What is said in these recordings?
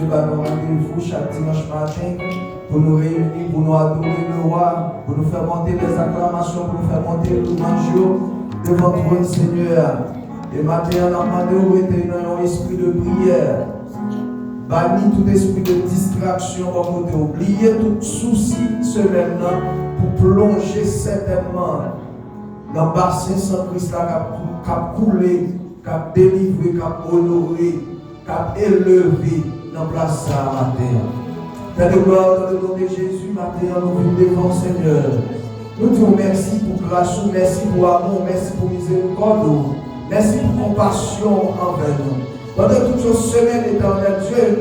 Dieu va nous rendez-vous chaque dimanche matin pour nous réunir, pour nous adorer le roi, pour nous faire monter les acclamations, pour nous faire monter le louange devant toi, Seigneur. Et matin, on a demandé où était un esprit de prière. Banni tout esprit de distraction, on va oublier tout souci semaine pour plonger certainement dans le bassin sans Christ qui a coulé, qui a délivré, qui a honoré, qui a élevé dans la place à matin. Père de gloire, dans le nom de Jésus, matin, nous venons devant Seigneur. Nous disons merci pour grâce, merci pour amour, merci pour miséricorde, merci pour compassion envers nous. Pendant toute cette semaine, éternel Dieu,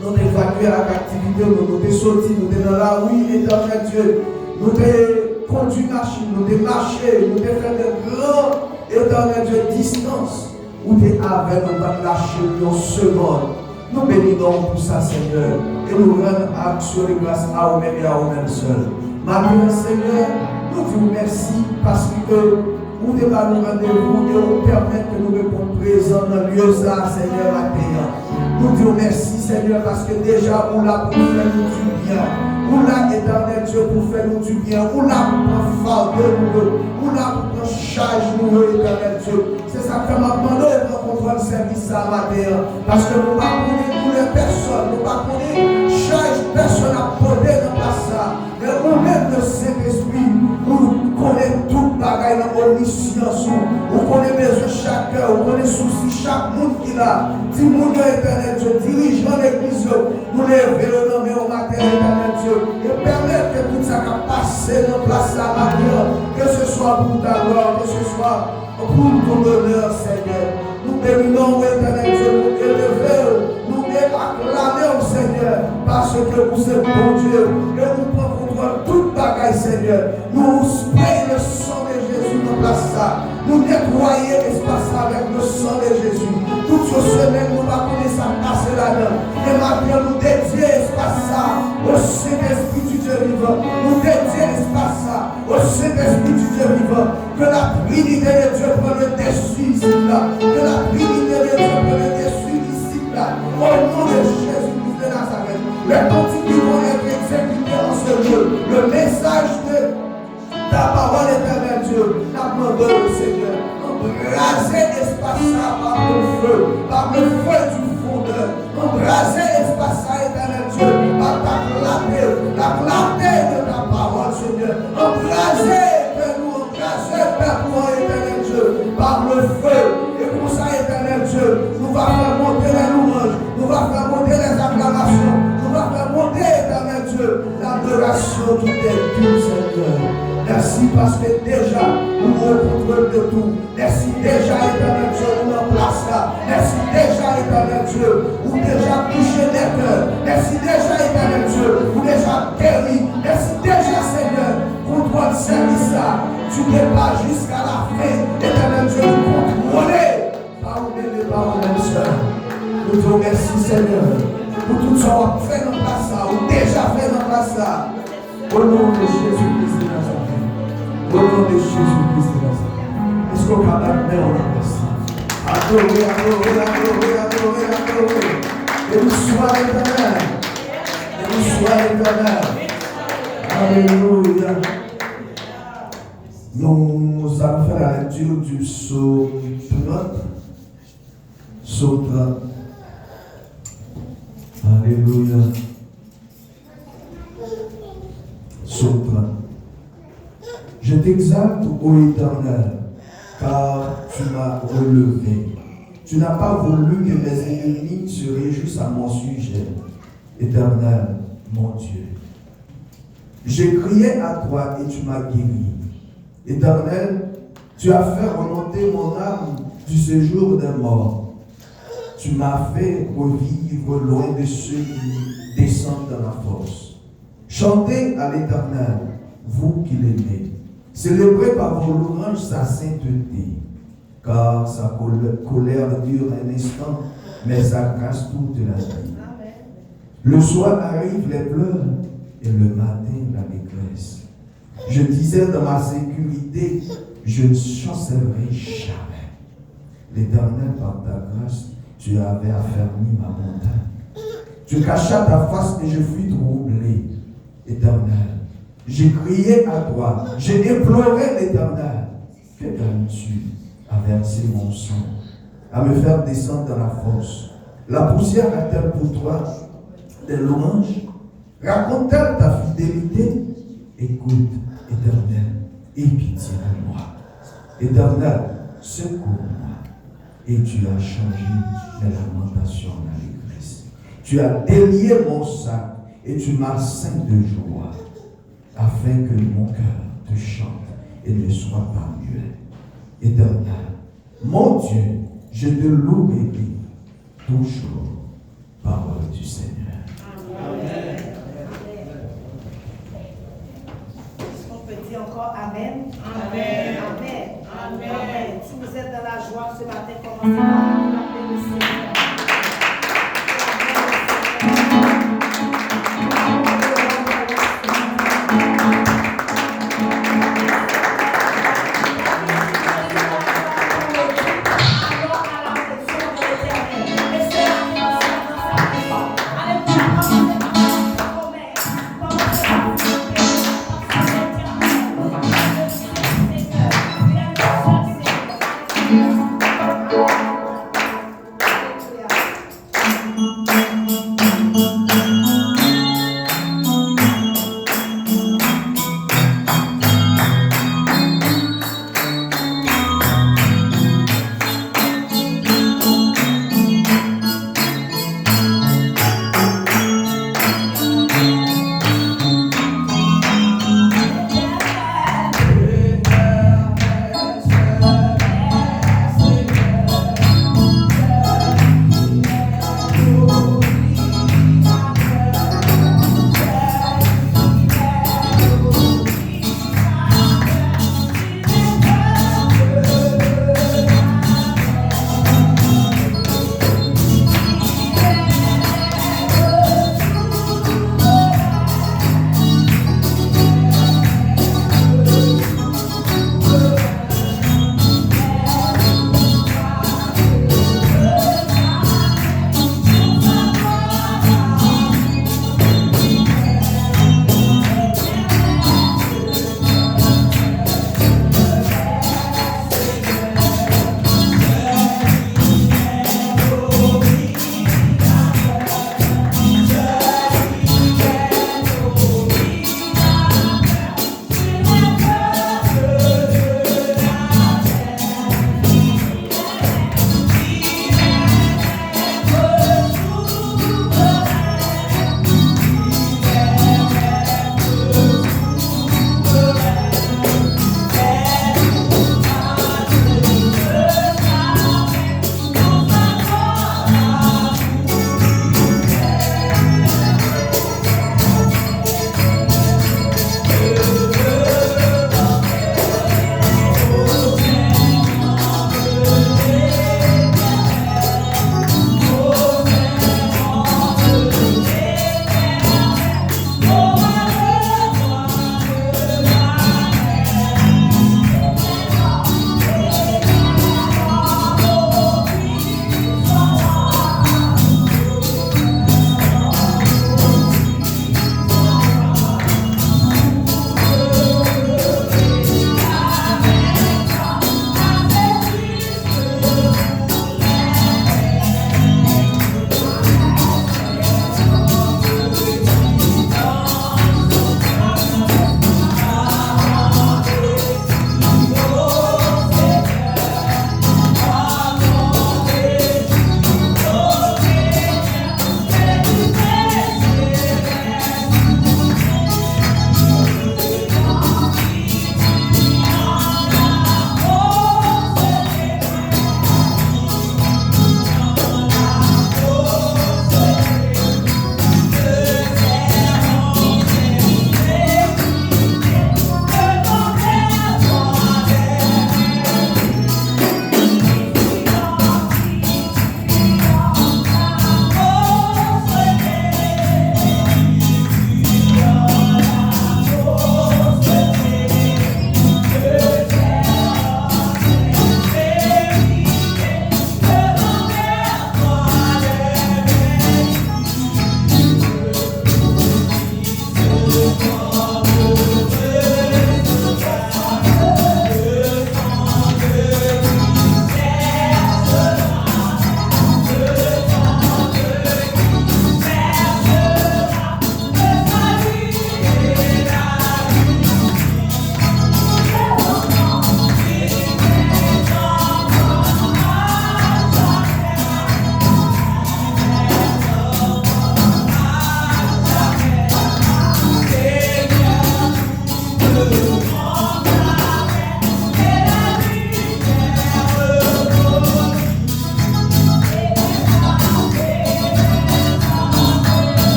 nous t'es évacué à la captivité, nous t'es sortis, nous t'es dans la rue, éternel Dieu, nous t'es conduit machine, nous t'es marché, nous t'es fait de grands, éternel Dieu, distance, où t'es avec nous, pas lâcher une seconde. Nous bénissons pour ça, Seigneur, et nous rendons action de grâce à vous-même et à vous-même seuls. Maintenant, Seigneur, nous vous remercions parce que vous devez nous rendez-vous et vous permettre que nous répondons présents dans le lieu ça, Seigneur, matin. Nous disons merci, Seigneur, parce que déjà, vous l'avez pour faire nous du bien. Vous l'avez, éternel Dieu, pour faire nous du bien. Vous l'avez pour fardeau nous. Vous l'avez pour charge nous, éternel Dieu. C'est ça que m'a demandé de rencontrer le service à matin. Parce que nous ne connaissons pas les personnes, nous ne connaissons charge, personne à poser dans la salle. Mais nous-mêmes, le Saint-Esprit, nous connaissons tout bagaille dans l'omniscience. Nous connaissons besoin de chaque cœur, nous connaissons soucis chaque monde qui l'a. Si nous éternel Dieu, dirigeant l'église, nous lever le nom au matin, éternel Dieu, et permettre que tout ça qui passe dans la place à matin, que ce soit pour ta gloire, que ce soit pour ton honneur, Seigneur. Nous bénissons, éternel Dieu, nous élevons, nous acclamons, Seigneur, parce que vous êtes bon Dieu, et nous prenons contrôle toute bagaille, Seigneur. Nous sprayons le sang de Jésus dans la place. Nous nettoyons l'espace avec le sang de Jésus. Toute cette semaine, nous allons connaître ça passer là-dedans. Et maintenant, nous dédions l'espace au Saint-Esprit du Dieu vivant. Nous dédions l'espace au Saint-Esprit du Dieu vivant. Que la Trinité de Dieu prenne le dessus ici là. Que la Trinité de Dieu prenne le dessus ici là. Au nom de Jésus-Christ de Nazareth. Les contenus vont être exécutés en ce lieu. Le message de ta parole éternelle, Dieu, n'a demandé au Seigneur. Embraser l'espace par le feu du fondeur. Embraser l'espace éternel Dieu, par ta clarté, la clarté de ta parole, Seigneur. Embraser, Père pour éternel Dieu, par le feu. Et pour ça, éternel Dieu, nous va faire monter les louanges, nous va faire monter les acclamations, nous va faire monter, éternel Dieu, l'adoration qui t'est due, Seigneur. Merci parce que déjà, nous contrôlons de tout. Merci déjà, éternel Dieu, nous en place là. Merci déjà, éternel Dieu, vous déjà touché des cœurs. Merci déjà, éternel Dieu, vous déjà guéri. Merci déjà, Seigneur, pour toi le service là. Tu n'es pas jusqu'à la fin, éternel Dieu, vous contrôlez. Pardonnez les paroles, sœurs. Nous te remercions, Seigneur, pour tout ce qu'on fait dans place là, ou déjà fait dans place là. Au nom de Jésus-Christ de Nazareth. Au nom de Jésus-Christ de Nazareth. Est-ce qu'on peut mettre en merci? Adorez, adorez, adorez, adorez, adorez. Et nous soyons éternels. Et nous soyons éternels. Alléluia. Nous allons faire la lecture du psaume 30. Psaume 30. Alléluia. Psaume 30. Je t'exalte, ô Éternel, car tu m'as relevé. Tu n'as pas voulu que mes ennemis se réjouissent à mon sujet. Éternel, mon Dieu. J'ai crié à toi et tu m'as guéri. Éternel, tu as fait remonter mon âme du séjour des morts. Tu m'as fait revivre loin de ceux qui descendent dans la force. Chantez à l'Éternel, vous qui l'aimez. Célébrez par vos louanges sa sainteté, car sa colère dure un instant, mais sa grâce toute la vie. Le soir arrivent les pleurs et le matin la détresse. Je disais dans ma sécurité, je ne chancellerai jamais. L'Éternel, par ta grâce, tu avais affermi ma montagne. Tu cachas ta face et je fus troublé. Éternel, j'ai crié à toi, j'ai imploré l'Éternel. Que gagnes-tu à verser mon sang, à me faire descendre dans la fosse? La poussière a-t-elle pour toi des louanges? Raconte-t-elle ta fidélité? Écoute, Éternel, aie pitié de moi. Éternel, secours-moi. Et tu as changé les lamentations dans l'église. Tu as délié mon sac et tu m'as ceint de joie, afin que mon cœur te chante et ne soit pas muet. Éternel, mon Dieu, je te louerai toujours. Parole du Seigneur. Amen. Est-ce qu'on peut dire encore Amen? Amen. Amen. Amen. Amen. Si vous êtes dans la joie ce matin, commencez par acclamer le Seigneur.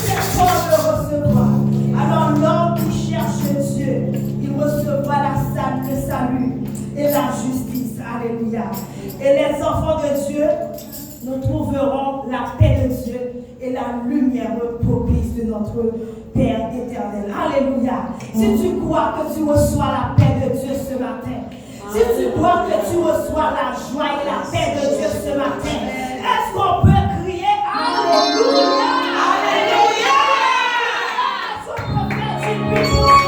c'est fort de recevoir. Alors l'homme qui cherche Dieu, il recevra le salut et la justice. Alléluia. Et les enfants de Dieu, nous trouverons la paix de Dieu et la lumière propice de notre Père éternel. Alléluia. Si tu crois que tu reçois la paix de Dieu ce matin, si tu crois que tu reçois la joie et la paix de Dieu ce matin, est-ce qu'on peut crier Alléluia? Alléluia! Ce prophète, il peut nous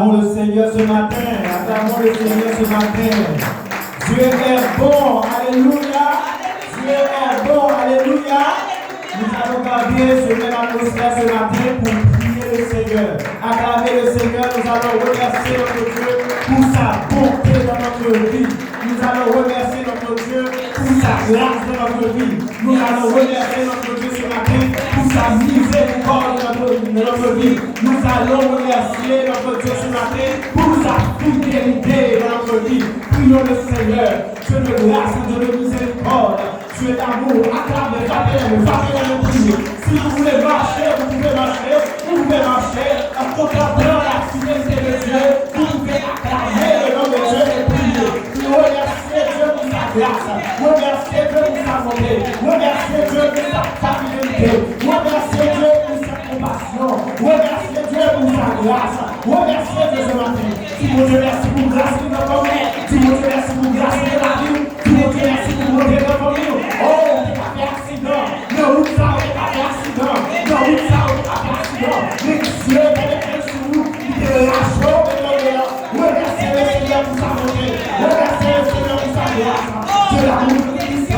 Acclamons le Seigneur ce matin. Acclamons le Seigneur ce matin. Dieu est bon. Alléluia. Dieu est bon. Alléluia. Nous allons garder ce même atmosphère ce matin pour prier le Seigneur. Acclamer le Seigneur. Nous allons remercier notre Dieu pour sa bonté dans notre vie. Nous allons remercier notre Dieu pour sa grâce dans notre vie. Nous allons remercier notre Dieu ce matin pour sa miséricorde dans notre vie. Nous allons remercier notre Dieu ce matin pour sa fidélité dans notre vie. Prions le Seigneur. Dieu de grâce, Dieu de miséricorde, Dieu d'amour. Acclamez, appelez-le, priez. Si vous voulez marcher, vous pouvez marcher. Vous pouvez marcher en contemplant la fidélité de Dieu. Vous pouvez acclamer le nom de Dieu et prier. Remerciez Dieu pour sa grâce. Remerciez Dieu pour sa bonté. Remerciez Dieu pour sa fidélité. Remerciez Dieu pour sa compassion. Remerciez Dieu pour sa grâce. Remerciez Dieu ce matin. Si vous Dieu merci pour grâce qui nous donne. Si vous Dieu merci pour grâce qui nous donne. Si vous Dieu merci pour bonté dans notre vie. Oh, on n'est pas fait accident. Non, vous ne savez pas fait accident. Non, vous ne savez pas fait accident. Mais Dieu est sur nous. Il est lâchant de nos dehors. Remerciez le Seigneur pour sa bonté. Remerciez le Seigneur pour sa grâce. C'est l'amour de Christ.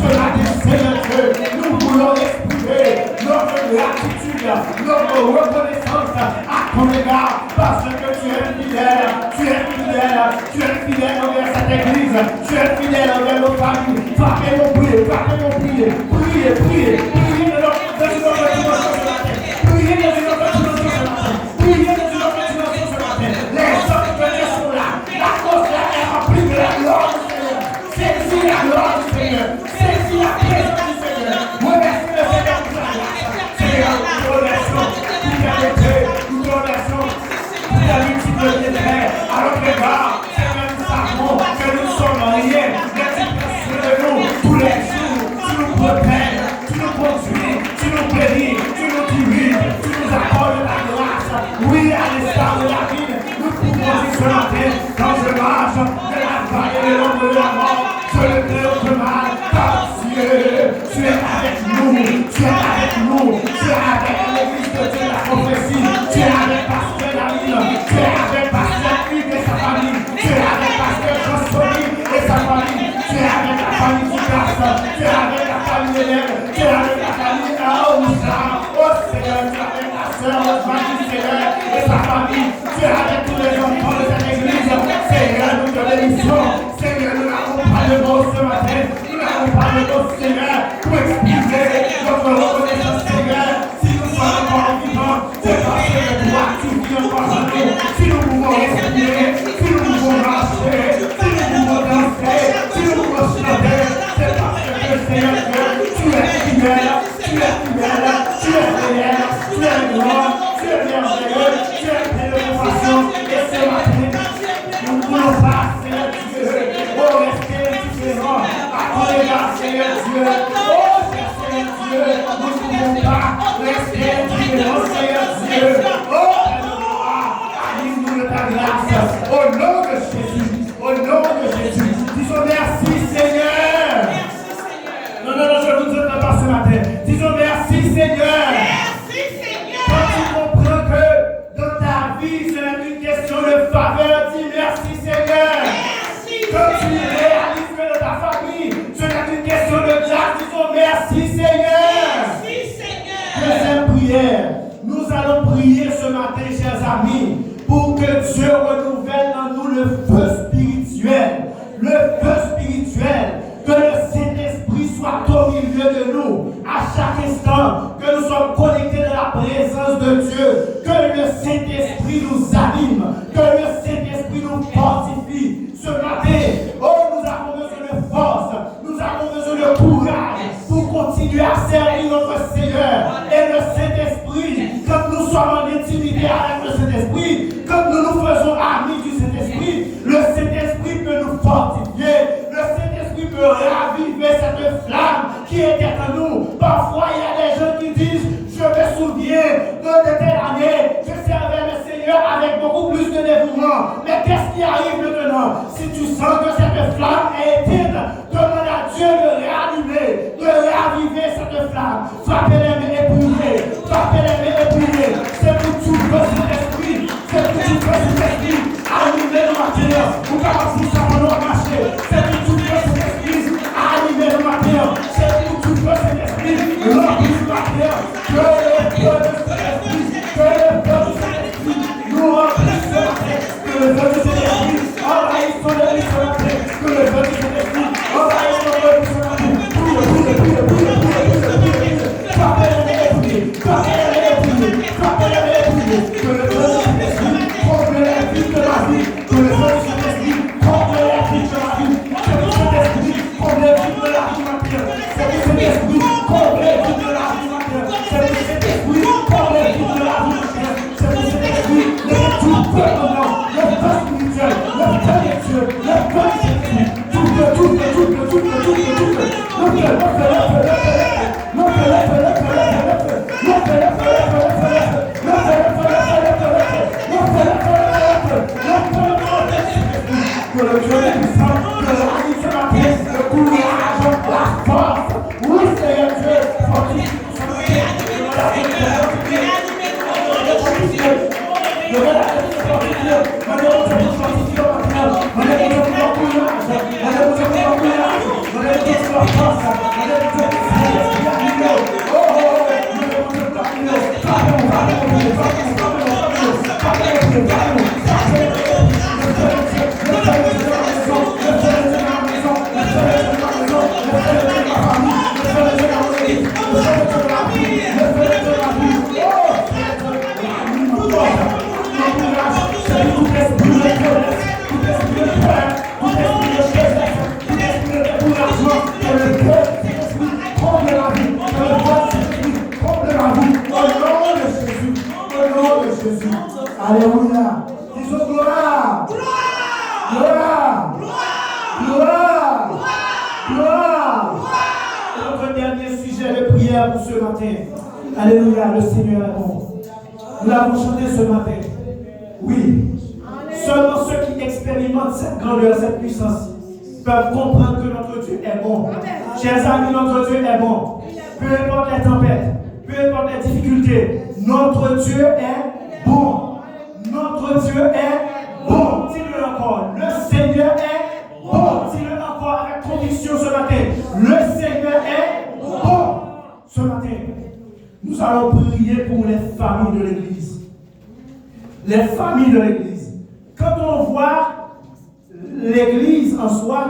Cela dit, Seigneur Dieu, nous voulons exprimer notre gratitude, notre reconnaissance à ton égard, parce que tu es fidèle, tu es fidèle, tu es fidèle envers cette église, tu es fidèle envers nos familles. Frappez-nous, priez, priez, priez, priez, priez de notre dimension ce matin, priez de notre dimension ce matin, priez de notre dimension ce matin. Les hommes de Dieu sont là, l'atmosphère est remplie de la gloire du Seigneur. Saisis la gloire du Seigneur, saisis la présence du Seigneur. Remercie le Seigneur pour la grâce. Seigneur, nous te remercions pour ta bonté, nous te remercions pour ta multiplicité. Alors que Seigneur, nous savons que nous sommes rien, mais tu prends de nous tous les jours. Tu nous protèges, tu nous conduis, tu nous bénis, tu nous diriges, tu nous accordes la grâce. Oui, à l'instar de la vie, nous pouvons dire ce matin, quand je marche de la vallée de l'ombre de la mort, je ne crains mal, car Dieu, tu es avec nous, tu es avec nous, tu es avec l'église de Dieu, la prophétie, tu es avec Pasteur David, tu es avec Pasteur Yves et sa famille, tu es avec Pasteur Jean-Sony et sa famille, tu es avec la famille Ducasse, tu es avec la famille Hélène, tu es avec la famille Aoussa, oh Seigneur, tu es avec la sœur Osman Seigneur et sa famille, tu es avec tous les enfants de cette église, Seigneur, nous te bénissons, Seigneur, nous l'accompagnons ce matin, nous l'accompagnons, Seigneur, pour exprimer notre reconnaissance, Seigneur. Si nous sommes encore vivants, c'est parce que toi, tu vis encore en nous. Si nous pouvons respirer, si nous pouvons marcher, si nous pouvons danser, si nous pouvons chanter, c'est parce que, Seigneur Dieu, tu es fidèle, tu es fidèle, tu es fidèle, tu es grand, tu es merveilleux, tu es plein de compassion. Et ce matin, nous ne voulons pas, Seigneur Dieu, rester différents à ton égard, Seigneur Dieu. Oh, Seigneur Dieu, nous ne pouvons pas rester différents, Seigneur Dieu. Oh, nous de ta grâce. Au nom de Jésus, au nom de Jésus, disons merci, Seigneur. Non, je ne vous entends pas ce matin. Disons merci, Seigneur. Merci, Seigneur. Quand tu comprends que dans ta vie, c'est une question de faveur, dis merci, Seigneur. Merci, Quand tu réalises que dans ta famille, ce n'est une question de grâce, disons merci, Seigneur. Merci, Seigneur. Deuxième prière. Nous allons prier ce matin, chers amis, pour que Dieu renouvelle en nous le feu spirituel. Le feu spirituel. Que le Saint-Esprit soit au milieu de nous. À chaque instant, que nous sommes connectés dans la présence de Dieu. Que le Saint-Esprit nous anime. Que le Saint-Esprit nous fortifie. Ce matin, oh, nous avons besoin de force. Nous avons besoin de courage pour continuer à servir notre Seigneur. Et le Saint-Esprit, quand nous sommes en intimité avec le Saint-Esprit, quand nous nous faisons amis du Saint-Esprit, le Saint-Esprit peut nous fortifier. Le Saint-Esprit peut raviver cette flamme qui était en nous. Parfois, il y a des gens qui disent, je me souviens de telle année, je servais le Seigneur avec beaucoup plus de dévouement. Mais qu'est-ce qui arrive maintenant? Si tu sens que cette flamme est éteinte, demande à Dieu de réallumer, de raviver cette flamme. Frappez les mains et priez. Frappez les mains et priez. C'est pour tout le Saint-Esprit. C'est pour tout Alléluia. Disons gloire. Gloire. Gloire. Gloire. Notre dernier sujet de prière pour ce matin. Alléluia, le Seigneur est bon. Nous l'avons chanté ce matin. Oui. Seulement ceux qui expérimentent cette grandeur, cette puissance, peuvent comprendre que notre Dieu est bon. Chers amis, notre Dieu est bon. Peu importe les tempêtes, peu importe les difficultés, notre Dieu est bon. Notre Dieu est bon. Dis-le encore. Le Seigneur est bon. Dis-le encore avec conviction ce matin. Le Seigneur est bon. Ce matin, nous allons prier pour les familles de l'Église. Les familles de l'Église. Quand on voit l'Église en soi,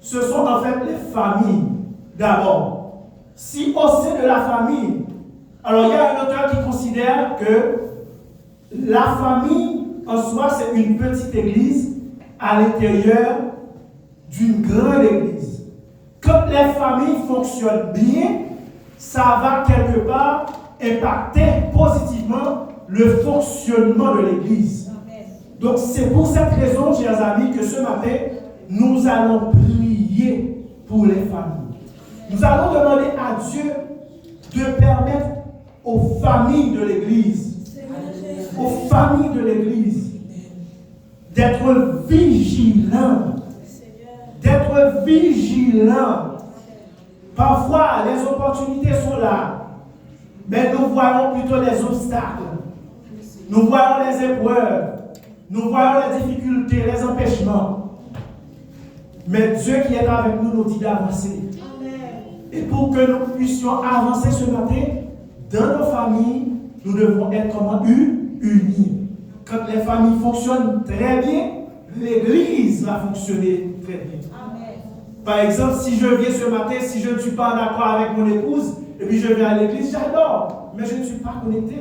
ce sont en fait les familles d'abord. Si au sein de la famille, alors il y a un auteur qui considère que la famille en soi c'est une petite église à l'intérieur d'une grande église. Quand les familles fonctionnent bien, ça va quelque part impacter positivement le fonctionnement de l'église. Donc c'est pour cette raison, chers amis, que ce matin, nous allons prier pour les familles. Nous allons demander à Dieu de permettre aux familles de l'Église, d'être vigilants. Parfois, les opportunités sont là, mais nous voyons plutôt les obstacles. Nous voyons les épreuves. Nous voyons les difficultés, les empêchements. Mais Dieu qui est avec nous nous dit d'avancer. Et pour que nous puissions avancer ce matin, dans nos familles, nous devons être comment unis. Quand les familles fonctionnent très bien, l'Église va fonctionner très bien. Amen. Par exemple, si je viens ce matin, si je ne suis pas d'accord avec mon épouse, et puis je viens à l'église, j'adore, mais je ne suis pas connecté.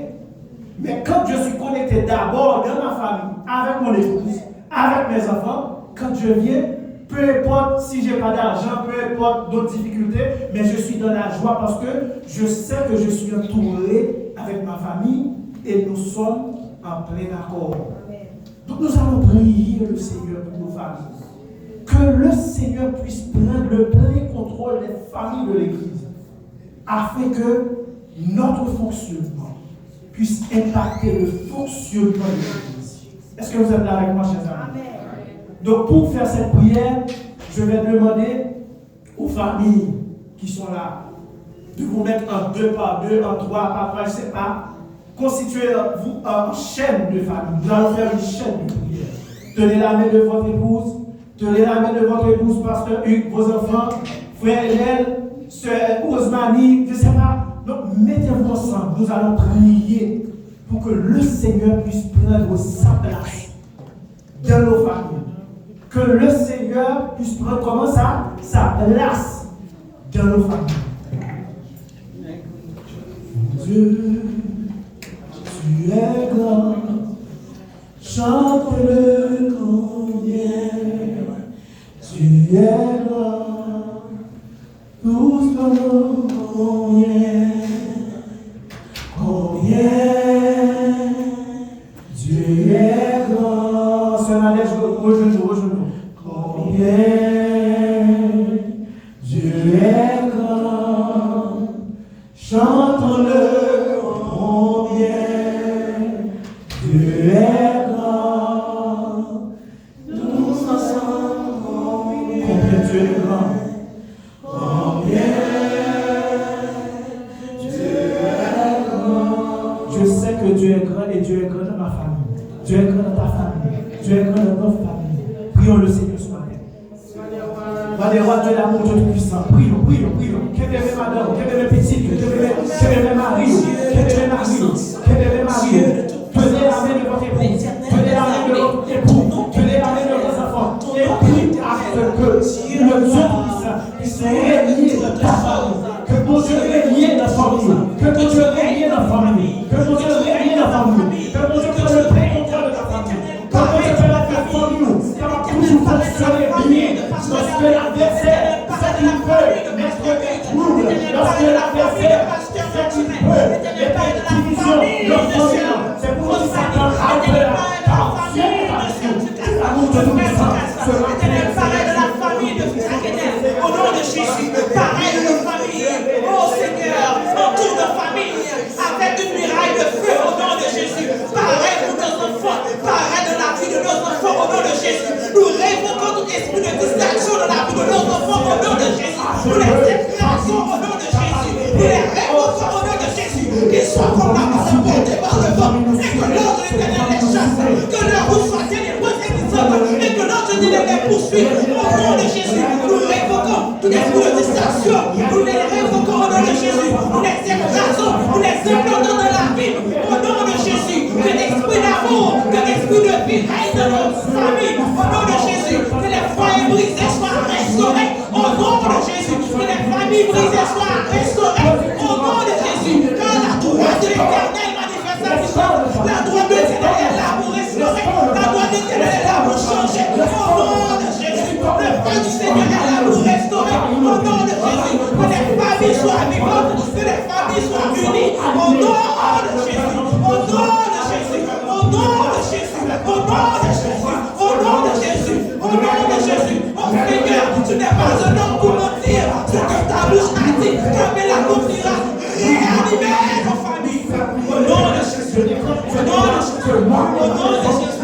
Mais quand je suis connecté d'abord dans ma famille, avec mon épouse, avec mes enfants, quand je viens, peu importe si je n'ai pas d'argent, peu importe d'autres difficultés, mais je suis dans la joie parce que je sais que je suis entouré avec ma famille et nous sommes en plein accord. Donc nous allons prier le Seigneur pour nos familles. Que le Seigneur puisse prendre le plein contrôle des familles de l'Église afin que notre fonctionnement puisse impacter le fonctionnement de l'Église. Est-ce que vous êtes là avec moi, chers amis? Donc pour faire cette prière, je vais demander aux familles qui sont là de vous mettre en 2 par 2, en 3 par 3, je ne sais pas. constituez-vous en chaîne de famille. Nous allons faire une chaîne de prière. Tenez la main de votre épouse. Tenez la main de votre épouse, pasteur Hugues, vos enfants, frère Hélène, sœur Ousmani, je ne sais pas. Donc, mettez-vous ensemble. Nous allons prier pour que le Seigneur puisse prendre sa place dans nos familles. Que le Seigneur puisse prendre comment ça? Sa place dans nos familles. Dieu, tu es grand, chante-le combien. Tu es grand, tous combien, combien. Dieu est grand. Sœur Nadège, rejoins-nous. Combien Dieu est grand, chantons-le combien. Dieu est grand, tous ensemble combien Dieu est grand. Combien Dieu est grand. Je sais que Dieu est grand et Dieu est grand dans ma famille. Dieu est grand dans ta famille. Dieu est grand dans notre famille. Prions le Seigneur ce matin. Roi des rois, Dieu l'amour, Dieu tout-puissant. Prions. Que bébé madame, que bébé petite, que bébé Marie, tenez la main de votre époux, tenez la main de votre époux, tenez la main de vos enfants. Et priez afin que le Dieu tout-puissant puisse régner dans ta famille. Que mon Dieu règne dans la famille. Que mon Dieu règne dans la famille. Que mon Dieu règne dans la famille. Que mon Dieu prenne le plein contrôle de ta famille. Que mon Dieu prenne la famille. Ça va toujours fonctionner bien. Lorsque l'adversaire, ça qui peut mettre des troubles. Lorsque l'adversaire, ça qui peut mettre des divisions. C'est pour ça que après la l'amour de nous sera pareil de la famille de Fils au nom de Jésus, pareil de nos familles, oh Seigneur, autour de famille, avec une muraille de feu au nom de Jésus, pareil pour nos enfants, pareil de la vie de nos enfants au nom de Jésus. Nous révoquons tout esprit de distraction dans la vie de nos enfants au nom de Jésus. Nous les séparons au nom de Jésus. Nous les révoquons au nom de Jésus. Qu'ils soient comme la masse portée par le vent et que l'ordre de l'Éternel les chasse, que leur route soit ténébreuse et et que l'ordre de l'Éternel les poursuive au nom de Jésus. Nous révoquons tout esprit de distraction. Nous les révoquons au nom de Jésus. Nous les écrasons. Nous les implantons dans la vie au nom de Jésus. Que l'esprit d'amour, que l'esprit de vie règne dans nos familles au nom de Jésus. Que les foyers brisés soient restaurés au nom de Jésus. Que les familles brisées soient restaurées au nom de Jésus. Car la droite de l'Éternel manifeste sa puissance. La droite de l'Éternel est là pour restaurer. La droite de l'Éternel est là pour changer. Au nom de Jésus. Le feu du Seigneur est là pour restaurer. Au nom de Jésus. Que les familles soient vivantes. Que les familles soient unies. Au nom de Jésus. Au nom de Jésus. Au nom de Jésus. Au nom de Jésus. Au nom de Jésus. Au nom de Jésus. Oh Seigneur, tu n'es pas un homme pour mentir. Ce que ta bouche a dit, tu l'accomplira. Réanimer nos familles. Au nom de Jésus. Au nom de Jésus. Au nom de Jésus.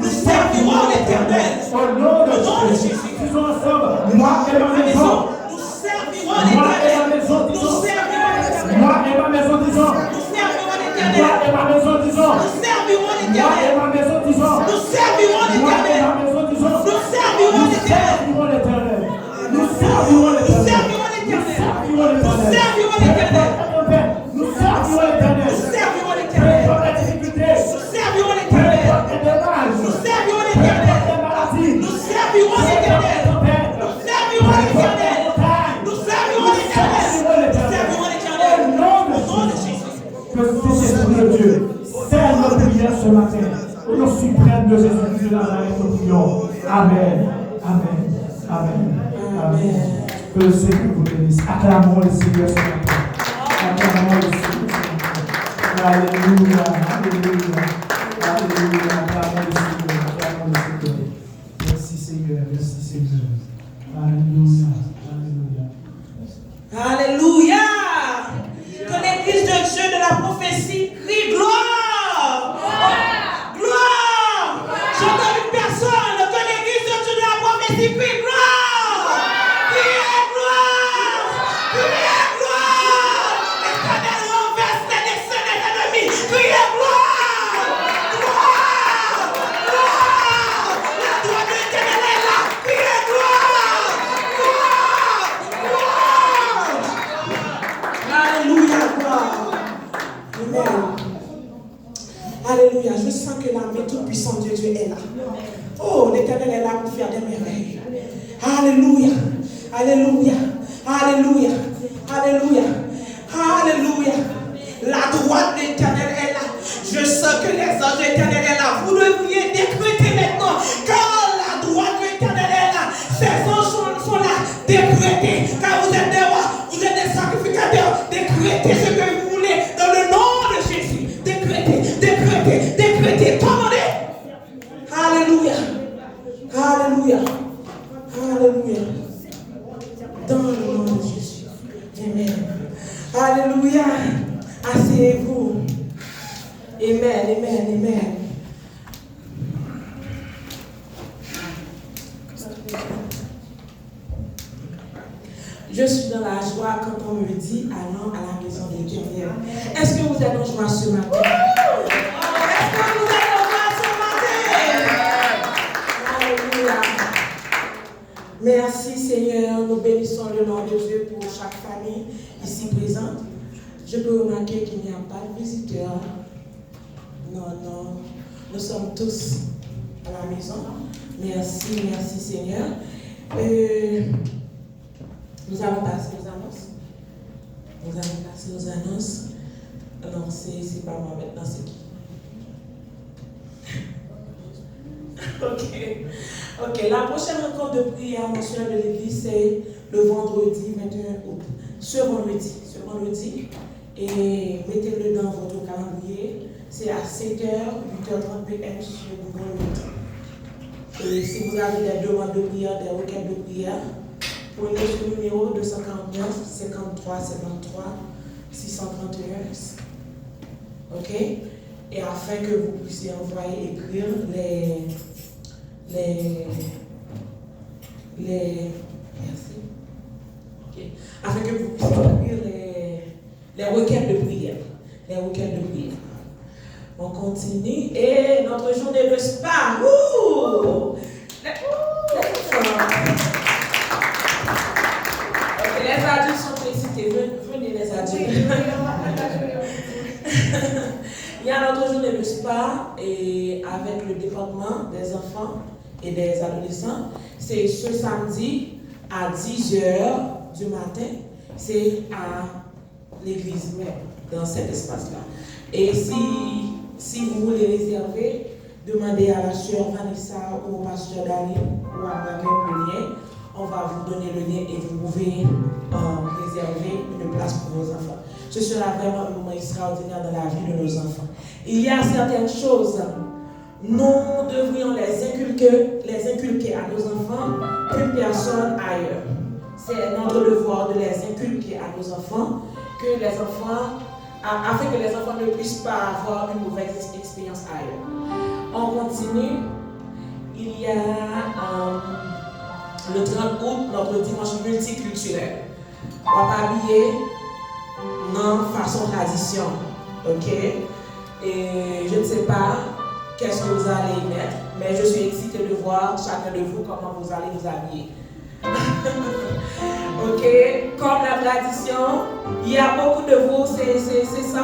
Nous servirons l'Éternel. Au nom de Jésus. Disons ensemble, moi et ma maison. Nous servirons l'Éternel. Nous servirons l'Éternel. Moi et ma maison, disons. Nous servirons l'Éternel. Moi et ma maison, disons. Nous servirons Moi et l'Éternel. ma maison, disons. Nous servirons Moi et l'Éternel. ma maison, disons. Nous servirons l'Éternel. Nous servirons l'Éternel. Nous servirons Nous l'Éternel. servirons l'Éternel. Nous servirons Nous l'Éternel. servirons l'Éternel. Nous servirons l'Éternel. Nous servirons Peu l'Éternel. importe la difficulté. Nous servirons Peu l'Éternel. importe les dommages. Nous servirons Peu importe l'Éternel. les maladies. Nous servirons Peu importe l'Éternel. les tempêtes. Nous servirons l'Éternel. Nous servirons l'Éternel. Nous servirons l'Éternel. Au nom de Jésus. Que cet esprit de Dieu serve notre prière ce matin. Au nom suprême de Jésus-Christ de Nazareth, nous prions. Amen. Amen. Amen. Amen. Que le Seigneur vous bénisse. Acclamons le Seigneur ce matin. Acclamons le Seigneur ce matin. Alléluia. Alléluia. Alléluia. Acclamons le Seigneur. Acclamons le Seigneur. Merci Seigneur. Merci Seigneur. Alléluia. Alléluia. Alléluia. Que l'église de Dieu de la prophétie crie gloire. Gloire. J'entends une personne. Que l'église de Dieu de la prophétie crie gloire. Criez gloire. Criez gloire. Alléluia. Alléluia. Alléluia. Alléluia. La droite de l'Éternel est là. Je sens que les anges de l'Éternel est là. Vous devriez décréter maintenant. Car la droite de l'Éternel est là. Ces anges sont là. Décrétez. Car vous êtes des rois. Vous êtes des sacrificateurs. Décrétez ce que vous voulez. Dans le nom de Jésus. Décrétez. Décrétez. Décrétez. Commandez. Alléluia. Alléluia. Alléluia. Dans le nom de Jésus. Amen. Alléluia. Asseyez-vous. Amen, amen, amen. Je suis dans la joie quand on me dit allons à la maison de l'Éternel. Est-ce que vous êtes en joie ce matin? Est-ce que vous êtes en joie ce matin? Alléluia. Merci Seigneur, nous bénissons le nom de Dieu pour chaque famille ici présente. Je peux remarquer qu'il n'y a pas de visiteurs. Non, non, nous sommes tous à la maison. Merci, merci Seigneur. Nous allons passer aux annonces. Nous allons passer aux annonces. Non, c'est pas moi maintenant, c'est qui? Ok, la prochaine rencontre de prière mensuelle de l'église, c'est le vendredi 21 août. Ce vendredi, et mettez-le dans votre calendrier, c'est à 7h, 8h30 PM sur Google Meet. Et si vous avez des demandes de prière, des requêtes de prière, prenez ce numéro 249 53 53 631. Ok? Et afin que vous puissiez envoyer, écrire merci. Ok. Afin que vous puissiez écrire les requêtes de prière. Les requêtes de prière. On continue. Et notre journée de spa. Les adultes sont excités. Venez les adultes. Il y a notre journée de spa et avec le département des enfants et des adolescents. C'est ce samedi à 10h du matin. C'est à l'église même, dans cet espace-là. Et si vous voulez réserver, demandez à la sœur Vanessa ou au pasteur Daniel ou à moi-même le lien. On va vous donner le lien et vous pouvez réserver une place pour vos enfants. Ce sera vraiment un moment extraordinaire dans la vie de nos enfants. Il y a certaines choses, nous devrions les inculquer à nos enfants qu'une personne ailleurs. C'est notre devoir de les inculquer à nos enfants, afin que les enfants ne puissent pas avoir une mauvaise expérience ailleurs. On continue. Il y a le 30 août, notre dimanche multiculturel. On va habiller non façon tradition, ok? Et je ne sais pas qu'est-ce que vous allez y mettre, mais je suis excitée de voir chacun de vous comment vous allez vous habiller. Ok? Comme la tradition, il y a beaucoup de vous, ça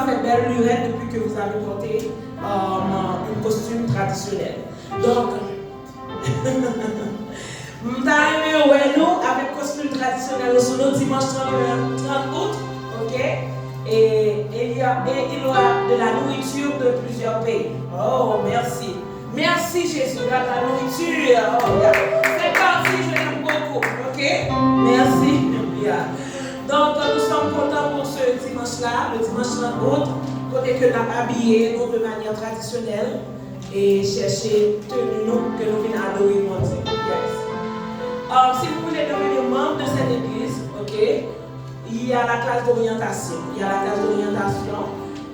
fait belle lurette depuis que vous avez porté un costume traditionnel. Donc, nous avec costume traditionnel sur le dimanche 30 août, ok? Et il y aura de la nourriture de plusieurs pays. Oh, merci. Merci Jésus, de la nourriture. Oh, c'est parti, je l'aime beaucoup, ok? Merci. Donc, nous sommes contents pour ce dimanche-là, le dimanche 30 août, côté que nous avons habillé nous de manière traditionnelle et chercher tenue que nous venons adorer mon Dieu. Yes. Si vous voulez devenir membre de cette église, ok, il y a la classe d'orientation.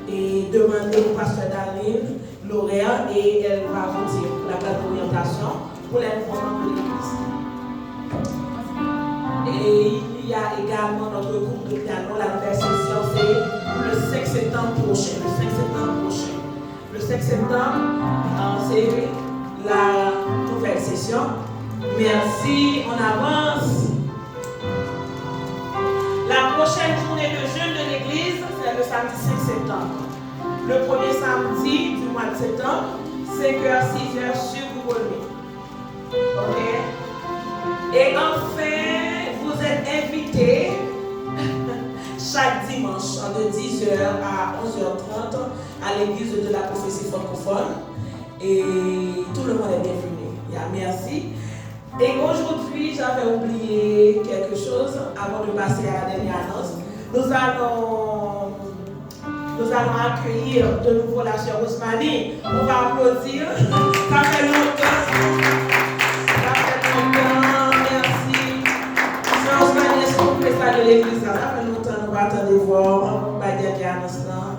Et demandez au pasteur Darlene l'horaire et elle va vous dire pour la classe d'orientation pour l'information de l'église. Et il y a également notre groupe de piano, la nouvelle session, c'est le 5 septembre prochain. Le 5 septembre, c'est la nouvelle session. Merci, on avance. La prochaine journée de jeûne de l'église, c'est le samedi 5 septembre. Le premier samedi du mois de septembre, 5h, 6h sur Google Meet. Ok? Et enfin, vous êtes inviter chaque dimanche de 10h à 11h30 à l'église de la prophétie francophone. Et tout le monde est bienvenu. Merci. Et aujourd'hui, j'avais oublié quelque chose avant de passer à la dernière annonce. Nous allons accueillir de nouveau la sœur Ousmanie. On va applaudir. Ça fait longtemps. Merci. Sœur Ousmanie, est-ce qu'on peut saluer l'église? Ça fait longtemps. Nous va attendre voir. On va dire qu'il y a un instant.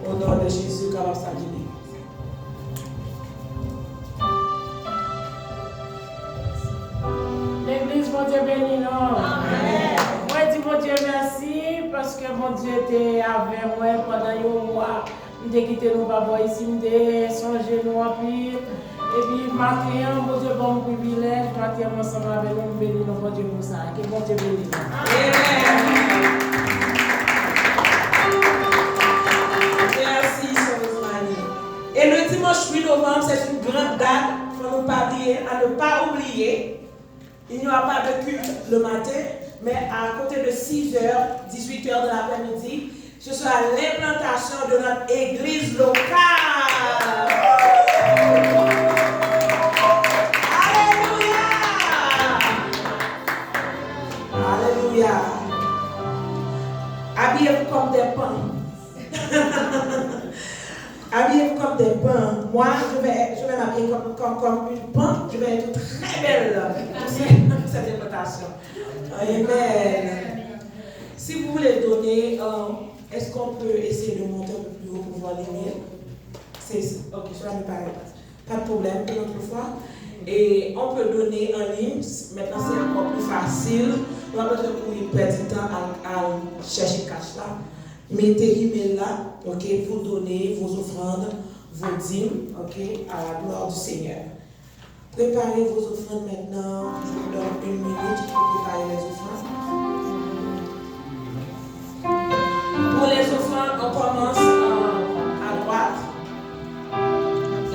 Au nom de Jésus, qu'on va saluer. L'église, mon Dieu béni, non? Amen. Moi, je dis, mon Dieu, merci, parce que mon Dieu était avec moi pendant un mois. Je me quitté nous papa ici, je songé nous en pile. Et puis, matin, mon Dieu, bon privilège, matin, ensemble avec nous, béni, non, mon Dieu, pour ça. Que mon Dieu béni. Amen. Merci, Sœur Ousmanie. Et le dimanche 8 novembre, c'est une grande date, il faut nous parler, à ne pas oublier. Il n'y aura pas de culte le matin, mais à côté de 6h, 18h de l'après-midi, ce sera l'implantation de notre église locale. Alléluia! Alléluia! Habillez-vous comme des pains. Habillez-vous comme des pains. Moi, je vais m'habiller comme une pain. Je vais être très belle pour cette invitation. Amen. Si vous voulez donner, est-ce qu'on peut essayer de monter un peu plus haut pour voir les miens? Ok, cela me paraît pas de problème une autre fois. Et on peut donner en ligne. Maintenant, c'est encore plus facile. On va peut-être perdre du temps à chercher le cash là. Mettez l'email là, ok, vous donnez vos offrandes, vos dîmes, ok, à la gloire du Seigneur. Préparez vos offrandes maintenant. Je vous donne 1 minute pour préparer les offrandes. Pour les offrandes, on commence à droite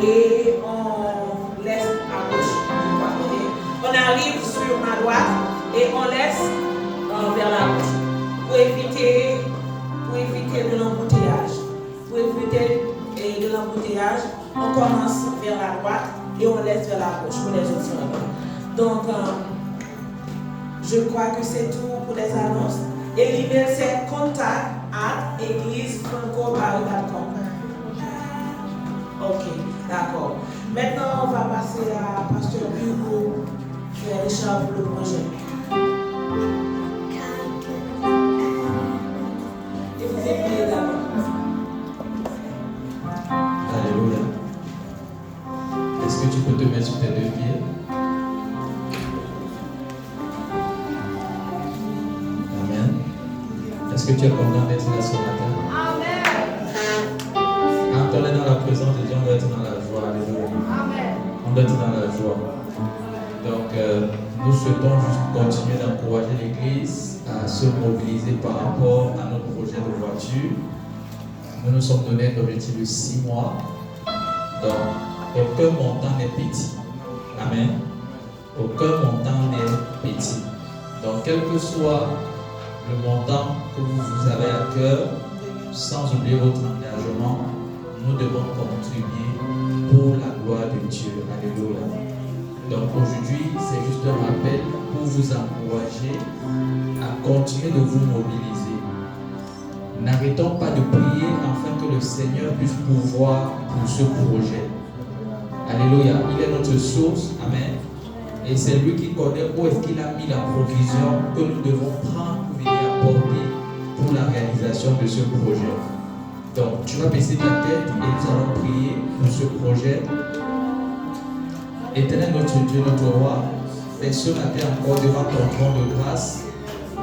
et on laisse à gauche. On arrive sur ma droite et on laisse vers la gauche pour éviter de l'embouteillage. Pour éviter de l'embouteillage, on commence vers la droite et on laisse vers la gauche pour les offrandes. Donc, je crois que c'est tout pour les annonces. Et l'email c'est contact@eglisefranco.com. Ok, d'accord. Maintenant, on va passer à Pasteur Hugo qui est chargé pour le projet. Alléluia. Est-ce que tu peux te mettre sur tes 2 pieds? Amen. Est-ce que tu es content d'être là ce matin? Amen. Quand on est dans la présence de Dieu, on doit être dans la joie. Alléluia. Amen. On doit être dans la joie. Donc, nous souhaitons juste continuer d'encourager l'Église à se mobiliser par rapport à notre projet de voiture. Nous nous sommes donné un objectif de 6 mois. Donc, aucun montant n'est petit. Amen. Aucun montant n'est petit. Donc, quel que soit le montant que vous avez à cœur, sans oublier votre engagement, nous devons contribuer pour la gloire de Dieu. Alléluia. Donc, aujourd'hui, c'est juste un rappel pour vous encourager à continuer de vous mobiliser. N'arrêtons pas de prier afin que le Seigneur puisse pouvoir pour ce projet. Alléluia. Il est notre source. Amen. Et c'est lui qui connaît où est-ce qu'il a mis la provision que nous devons prendre pour venir apporter pour la réalisation de ce projet. Donc, tu vas baisser ta tête et nous allons prier pour ce projet. Éternel notre Dieu, notre roi, et ce matin encore devant ton trône de grâce,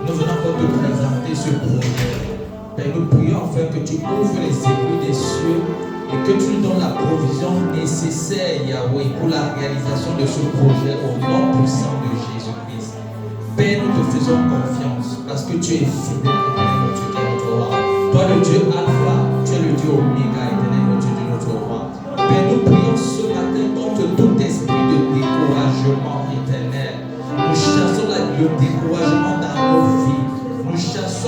nous venons encore te présenter ce projet. Père, nous prions afin que tu ouvres les aiguilles des cieux et que tu nous donnes la provision nécessaire, Yahweh, pour la réalisation de ce projet au nom puissant de Jésus-Christ. Père, nous te faisons confiance parce que tu es fidèle, éternel notre Dieu, notre roi. Toi, le Dieu Alpha, tu es le Dieu Oméga, éternel notre Dieu, notre roi. Père, nous prions ce matin contre tout esprit de découragement éternel. Nous chassons le découragement dans nos vies.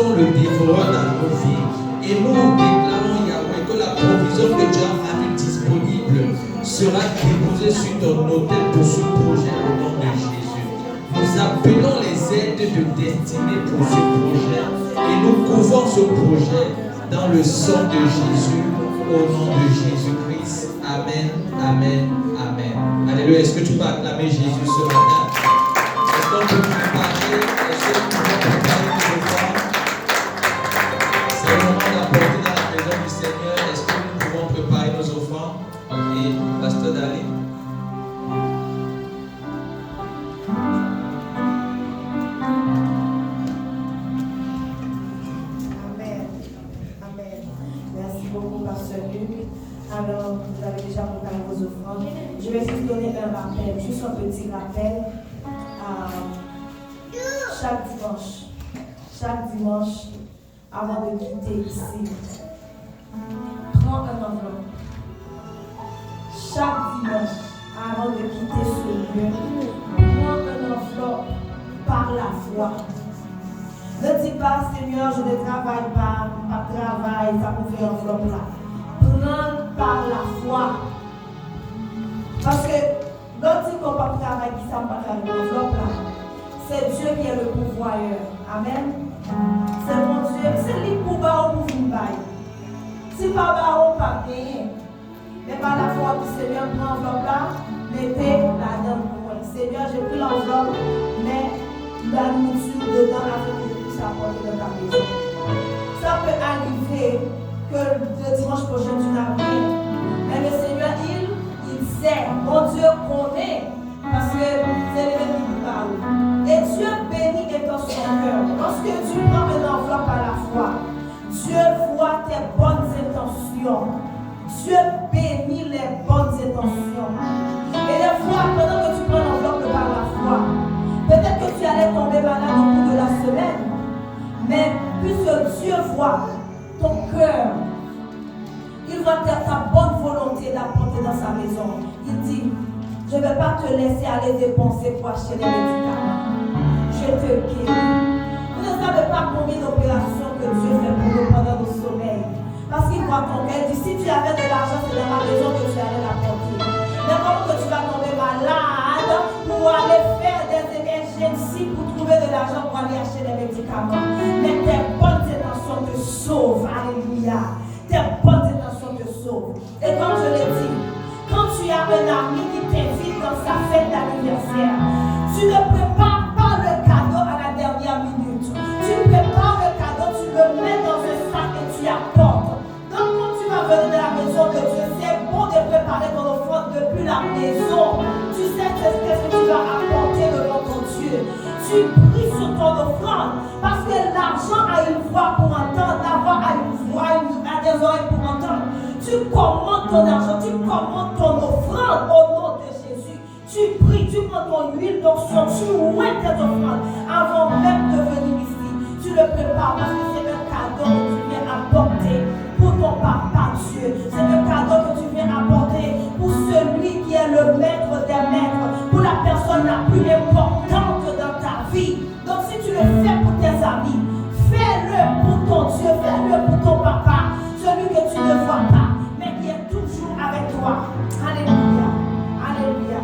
chassons le dévoreur dans nos vies. Et nous déclarons, Yahweh, que la provision que tu as rendue disponible sera déposée sur ton autel pour ce projet au nom de Jésus. Nous appelons les aides de destinée pour ce projet et nous couvrons ce projet dans le sang de Jésus au nom de Jésus-Christ. Amen, amen, amen. Alléluia. Est-ce que tu peux acclamer Jésus ce matin? Est-ce qu'on peut préparer? Est-ce que nous pouvons préparer nos offrandes? C'est le moment d'apporter dans la maison du Seigneur. Est-ce que nous pouvons préparer nos offrandes? Et Pasteur Dali. Alors, vous avez déjà préparé vos offrandes. Je vais juste donner un rappel, juste un petit rappel. Chaque dimanche, avant de quitter ici, prends un enveloppe. Chaque dimanche, avant de quitter ce lieu, prends un enveloppe par la foi. Ne dis pas, Seigneur, je ne travaille pas, ma travail, ça me fait enveloppe là. Prends par la foi. Parce que l'autre dit qu'on ne peut pas travailler, qui ça ne peut pas faire l'enveloppe là. C'est Dieu qui est le pourvoyeur. Amen. C'est mon Dieu. C'est lui pour bas ou pour vous bailler. Si pas bas ou pas gagner. Mais par la foi du Seigneur, prends l'enveloppe là, mettez la dame pour moi. Seigneur, j'ai pris l'enveloppe, mais la nourriture dedans, la vie que je puisse apporter dans ta maison. Ça peut arriver que le dimanche prochain tu n'as rien. Mais le Seigneur, il sait. Mon Dieu connaît. Parce que c'est le même qui parle. Et Dieu bénit et dans son cœur. Lorsque tu prends une enveloppe à la foi, Dieu voit tes bonnes intentions. Dieu bénit les bonnes intentions. Et des fois, pendant que tu prends l'enveloppe par la foi, peut-être que tu allais tomber malade au cours de la semaine. Mais puisque Dieu voit ton cœur, il voit ta bonne volonté d'apporter dans sa maison. Il dit, je ne vais pas te laisser aller dépenser pour acheter des médicaments. Je te guéris. Vous ne savez pas combien d'opérations que Dieu fait pour nous pendant le sommeil. Parce qu'il voit ton cœur. Il dit, si tu avais de l'argent, c'est dans ma maison que tu allais l'apporter. Mais comment que tu vas tomber malade pour aller faire des émergencies pour trouver de l'argent pour aller acheter des médicaments. Mais tes bonnes intentions te sauvent. Alléluia. Tes bonnes intentions te sauvent. Et comme je l'ai dit, quand tu as un ami qui t'invite dans sa fête d'anniversaire, tu ne prépares pas le cadeau à la dernière minute. Tu prépares le cadeau, tu le mets dans un sac et tu apportes. Donc quand tu vas venir de la maison de Dieu, c'est bon de préparer ton offrande depuis la maison. Tu sais qu'est-ce que tu vas apporter devant ton Dieu. Tu pries sur ton offrande parce que l'argent a une voix pour entendre, la voix a une voix, a des oreilles pour entendre. Tu commandes ton argent, tu commandes ton offrande au nom de Jésus. Tu pries, tu prends ton huile d'onction, tu ouaies tes offrandes avant même de venir ici. Tu le prépares parce que c'est un cadeau que tu viens apporter pour ton papa Dieu. C'est un cadeau que tu viens apporter pour celui qui est le maître des maîtres, pour la personne la plus importante dans ta vie. Donc si tu le fais pour tes amis, fais-le pour ton Dieu, fais-le pour ton papa, celui que tu ne vois pas, mais qui est toujours avec toi. Alléluia. Alléluia.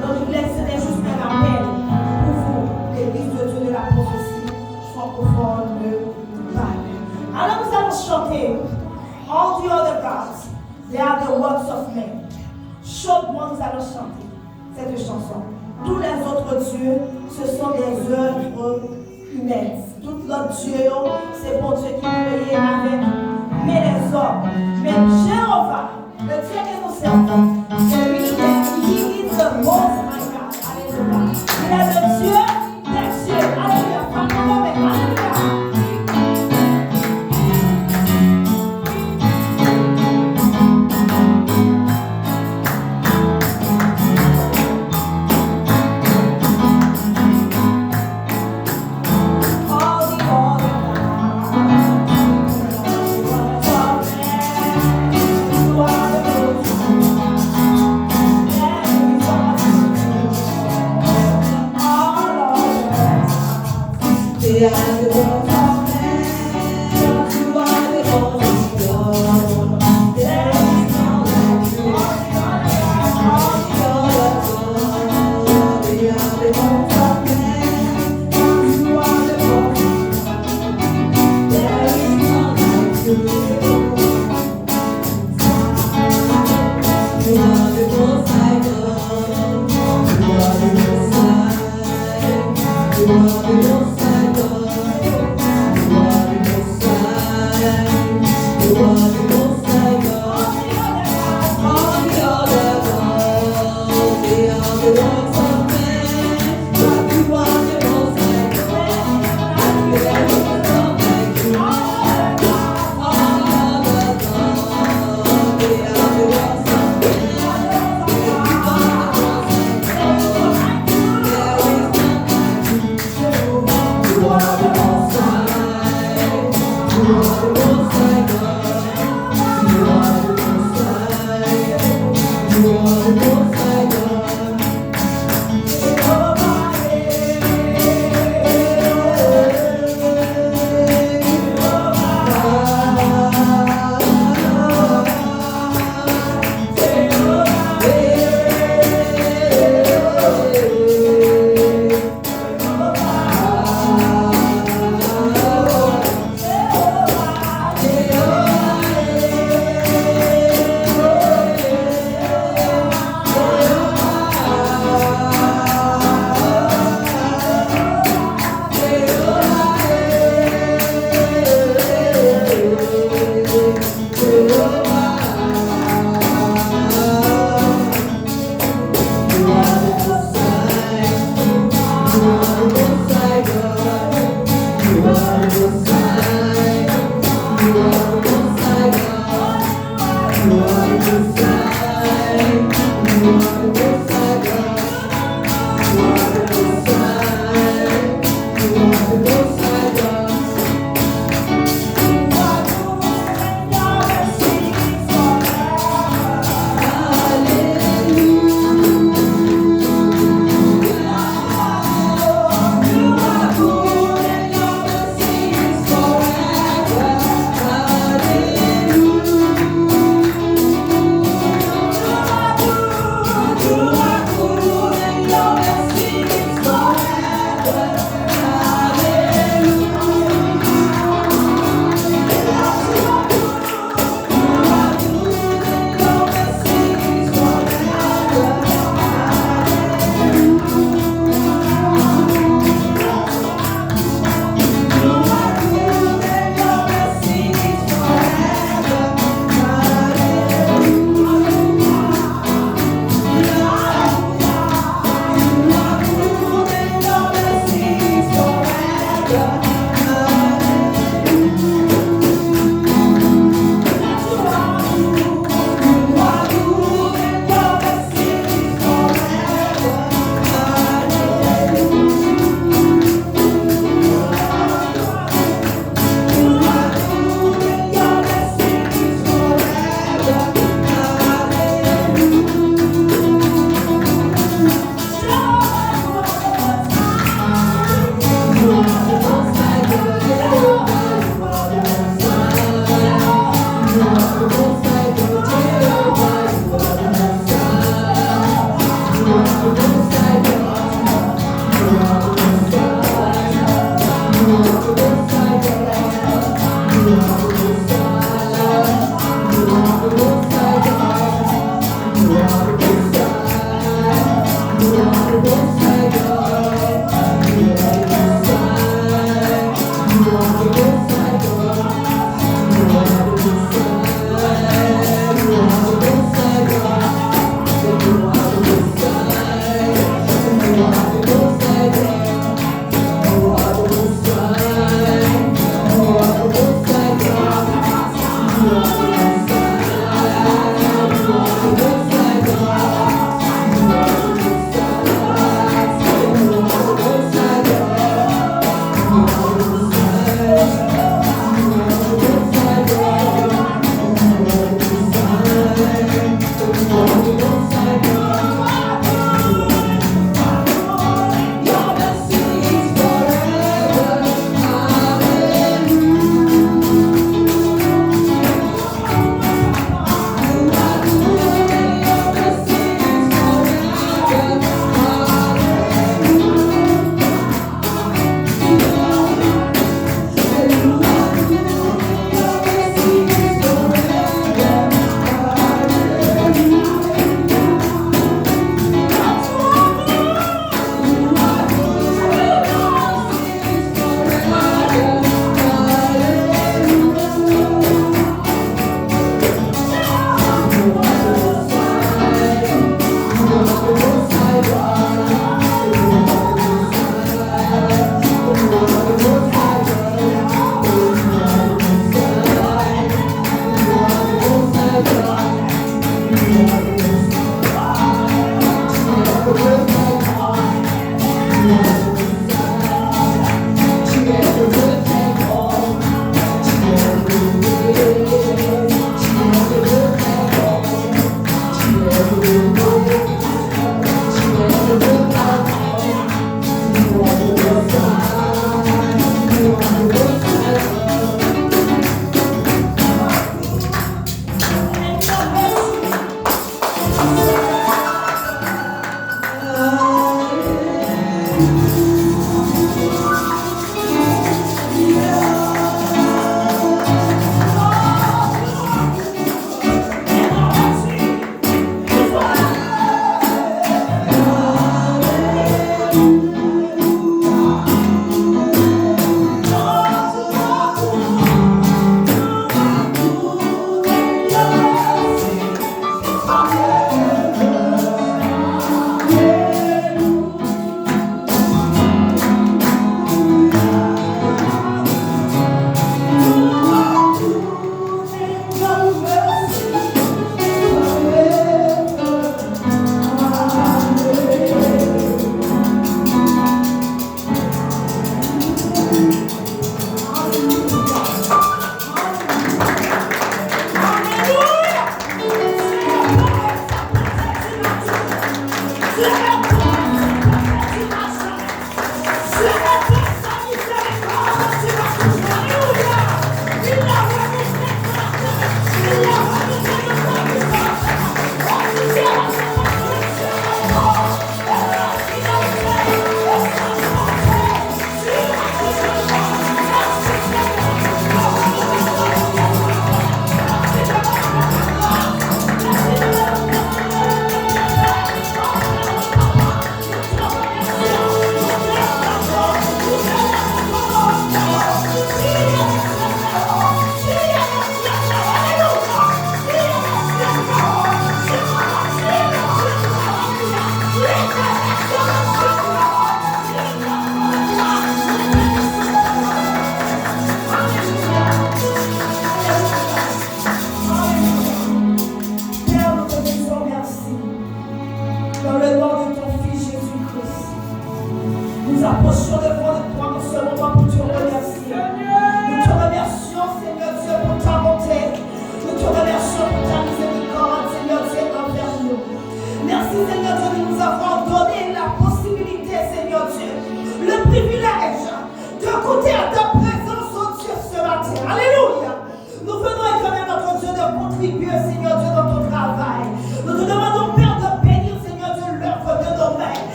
Donc je vous laisse, c'était juste un rappel pour vous, l'église de Dieu de la prophétie francophone de Paris. Alors nous allons chanter All the other gods, they are the works of men. Chaudement nous allons chanter cette chanson. Tous les autres dieux, ce sont des œuvres humaines. Tout l'autre Dieu, c'est bon Dieu qui créé avec mais les hommes. Mais Jéhovah, le Dieu que nous servons, c'est lui qui est the most high God. Alléluia. Il est le Dieu des cieux. Alléluia. Alléluia. I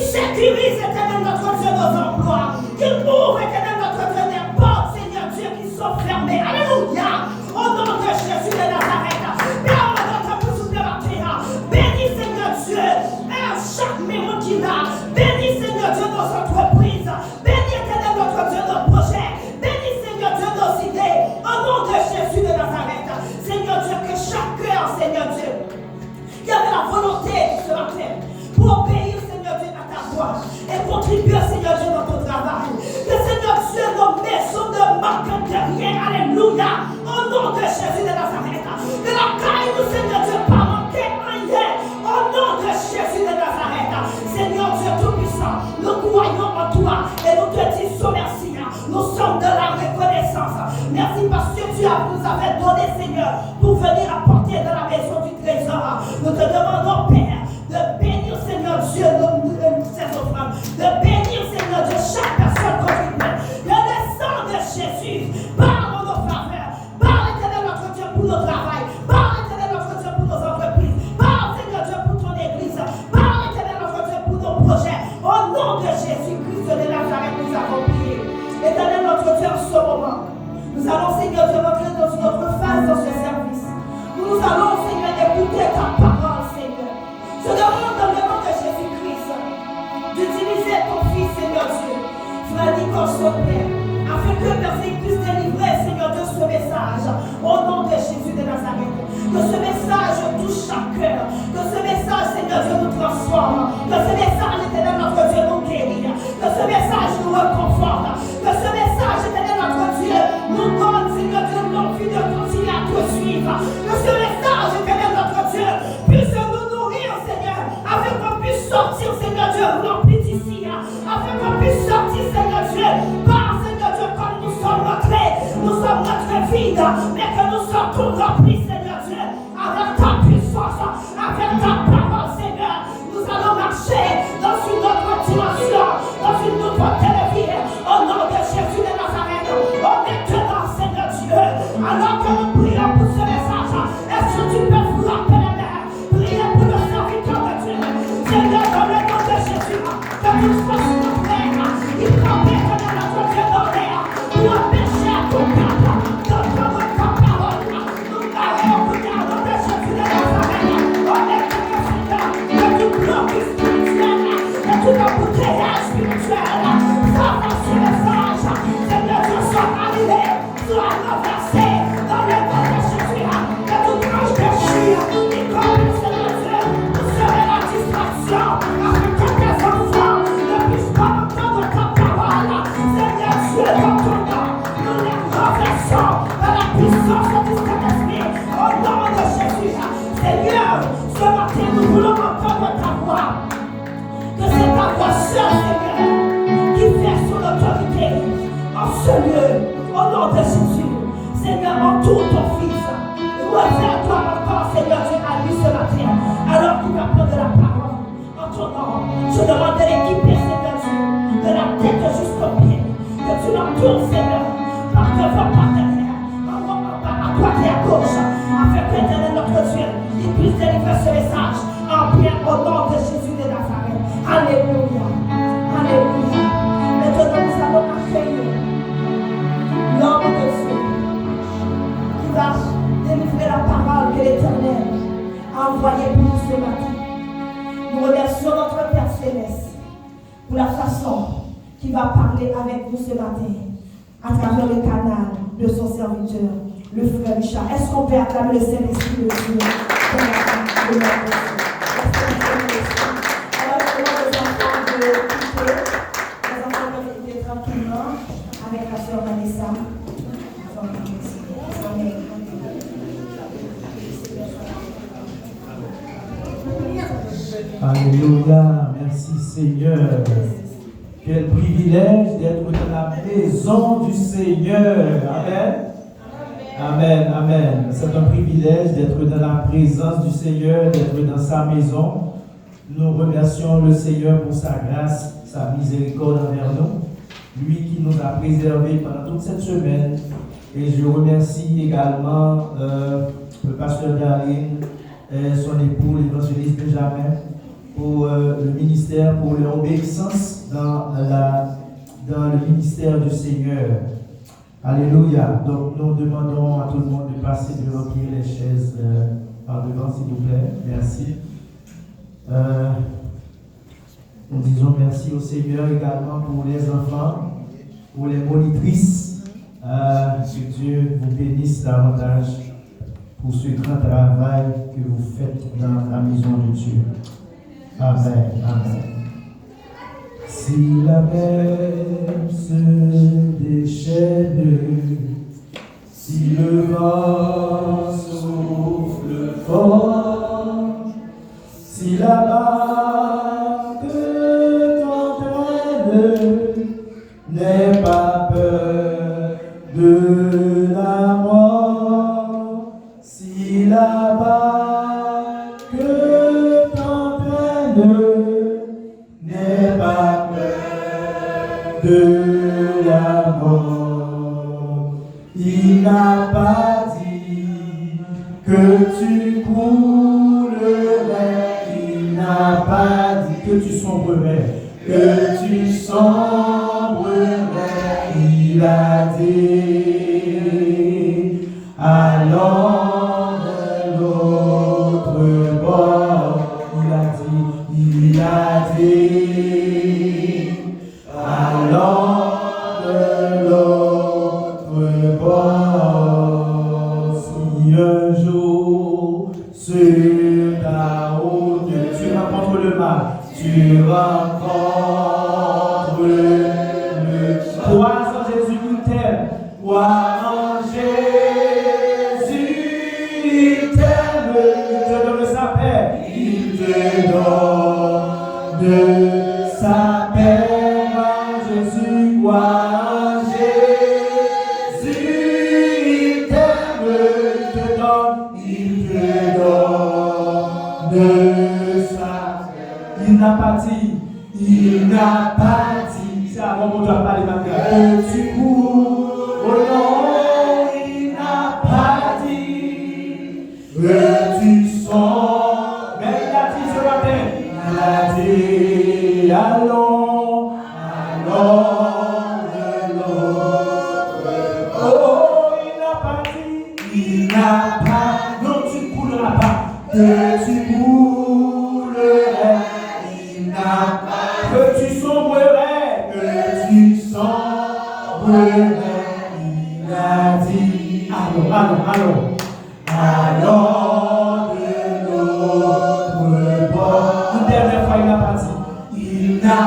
sécurise, éternel notre Dieu, nos emplois, qu'il ouvre, éternel notre Dieu, des portes, Seigneur Dieu, qui sont fermées. Alléluia. Au nom de Jésus de Nazareth. Père, notre pour supplémentaire. Bénis, Seigneur Dieu, chaque maison qui a. Bénis, Seigneur Dieu, nos entreprises. Bénis, éternel notre Dieu, nos projets. Bénis, Seigneur Dieu, nos idées. Au nom de Jésus de Nazareth. Seigneur Dieu, que chaque cœur, Seigneur Dieu, qui avait la volonté de se matin pour obéir, Seigneur Dieu, à ta voix et contribuer, Seigneur Dieu, dans ton travail. Que, Seigneur Dieu, nos maisons ne manquent de rien. Alléluia. Au nom de Jésus de Nazareth. Que la caille nous, Seigneur Dieu, pas manquer rien. Au nom de Jésus de Nazareth. Seigneur Dieu Tout-Puissant, nous croyons en toi et nous te disons merci. Nous sommes de la reconnaissance. Merci parce que tu nous avais donné, Seigneur, pour venir apporter dans la maison du trésor. Nous te demandons, Père, de bénir, Seigneur Dieu, ces offrandes, de bénir, Seigneur Dieu, chaque personne contribue. Que le sang de Jésus parle en nos faveurs, parle, éternel notre Dieu, pour nos travail, parle, éternel notre Dieu, pour nos entreprises, parle, Seigneur Dieu, pour ton église, parle, éternel notre Dieu, pour nos projets. Au nom de Jésus-Christ de Nazareth, nous avons prié. Éternel notre Dieu, en ce moment, nous allons, Seigneur Dieu, rentrer dans une autre phase dans ce service. Nous allons, Seigneur, écouter ta parole, Seigneur. Je demande dans le nom de Jésus-Christ d'utiliser ton Fils, Seigneur Dieu, frère Nicole, son Père, afin que personne puisse délivrer, Seigneur Dieu, ce message. Au nom de Jésus de Nazareth. Que ce message touche chaque cœur. Que ce message, Seigneur Dieu, nous transforme. Que ce message, éternel notre Dieu, nous guérit. Que ce message nous reconforte. Que ce message, éternel notre Dieu, nous donne, Seigneur Dieu, l'envie de continuer à te suivre. Que ce message, éternel notre Dieu, puisse nous nourrir, Seigneur, afin qu'on puisse sortir, Seigneur Dieu, rempli d'ici. Afin qu'on puisse sortir, Seigneur Dieu, par, Seigneur Dieu, comme nous sommes rentrés vides, mais que nous sortons remplis, Seigneur Dieu, avec ta puissance, avec ta parole, Seigneur. Nous allons marcher dans une autre dimension, dans une nouvelle vie, au nom de Jésus de Nazareth. Oh, maintenant, Seigneur Dieu, alors que nous prions pour ce message, est-ce que tu peux frapper les mains, prier pour le serviteur de Dieu, Seigneur, dans le nom de Jésus, que tu sois sur notre terre, il t'empêche de notre Dieu dans l'air, pour empêcher ton peuple d'entendre ta parole. Nous parlons au nom de Jésus de Nazareth. On est tout le Seigneur, que tu bloques spirituel, que tu embouteilles spirituel, sors dans ce message, Seigneur, Dieu soit arrivé, soit renversé dans le nom de Jésus, que tu tranches de chire, et comme Seigneur Dieu, nous serait la distraction, afin que tes enfants ne puissent pas entendre ta parole. Seigneur Dieu, dans ton nom, nous les renversons par la puissance du Saint-Esprit, au nom de Jésus. Seigneur, ce matin, nous voulons entendre ta voix. Que c'est ta voix seule, Seigneur, qui fait son autorité en ce lieu, au nom de Jésus. Seigneur, entoure ton Fils. Reviens-toi encore, Seigneur Dieu, à lui ce matin, alors qu'il va prendre la parole. En ton nom, je demande de l'équiper, Seigneur Dieu, de la tête jusqu'au pied. Que tu l'entoures, Seigneur, par devant, par derrière, à droite et à gauche, afin que l'éternel notre Dieu, il puisse délivrer ce message en bien au nom de Jésus de Nazareth. Alléluia. Alléluia. Maintenant, nous allons accueillir l'homme de Dieu qui va délivrer la parole que l'Éternel a envoyée pour nous ce matin. Nous remercions notre Père Céleste pour la façon qu'il va parler avec nous ce matin à travers le canal de son serviteur, le frère Richard. Est-ce qu'on peut acclamer le Saint-Esprit de Dieu pour la parole de notre Dieu? Alors, je demande aux enfants de quitter. Les enfants peuvent quitter tranquillement avec la sœur Vanessa. Alléluia, merci Seigneur. Quel privilège d'être dans la maison du Seigneur. Amen. Amen, amen. C'est un privilège d'être dans la présence du Seigneur, d'être dans sa maison. Nous remercions le Seigneur pour sa grâce, sa miséricorde envers nous. Lui qui nous a préservés pendant toute cette semaine. Et je remercie également le pasteur Darine, son époux, l'évangéliste Benjamin, pour le ministère, pour leur obéissance dans le ministère du Seigneur. Alléluia. Donc nous demandons à tout le monde de passer de remplir les chaises par devant, s'il vous plaît. Merci. Nous disons merci au Seigneur également pour les enfants, pour les monitrices. Que Dieu vous bénisse davantage pour ce grand travail que vous faites dans la maison de Dieu. Amen. Amen. Si la mer se déchaîne, si le vent souffle fort, si la barque t'entraîne, n'aie pas peur de la mort. Si la barque t'entraîne, n'aie pas peur de la mort. Il n'a pas dit que tu coulerais, il n'a pas dit que tu sombrerais, que tu sombrerais. Il a dit, allons de l'autre bord. Il a dit, allons de l'autre bord. Si un jour sur ta route tu rencontres le mal, tu rencontres le crois en Jésus qui t'aime, crois en Jésus il t'aime, il te donne sa paix, il te donne sa paix en Jésus, crois en Jésus il t'aime, il te donne sa paix. Il n'a pas dit, c'est avant qu'on doit parler maintenant, que tu cours, oh non, il n'a pas dit, que tu sens, mais il a dit ce matin, il a dit, allons de l'autre. Oh, il n'a pas, non, tu ne couleras pas, que tu coulerais, il n'a pas, que tu sombrerais, il a dit, allons de l'autre bord. Une dernière fois, il n'a pas dit, il ne t'a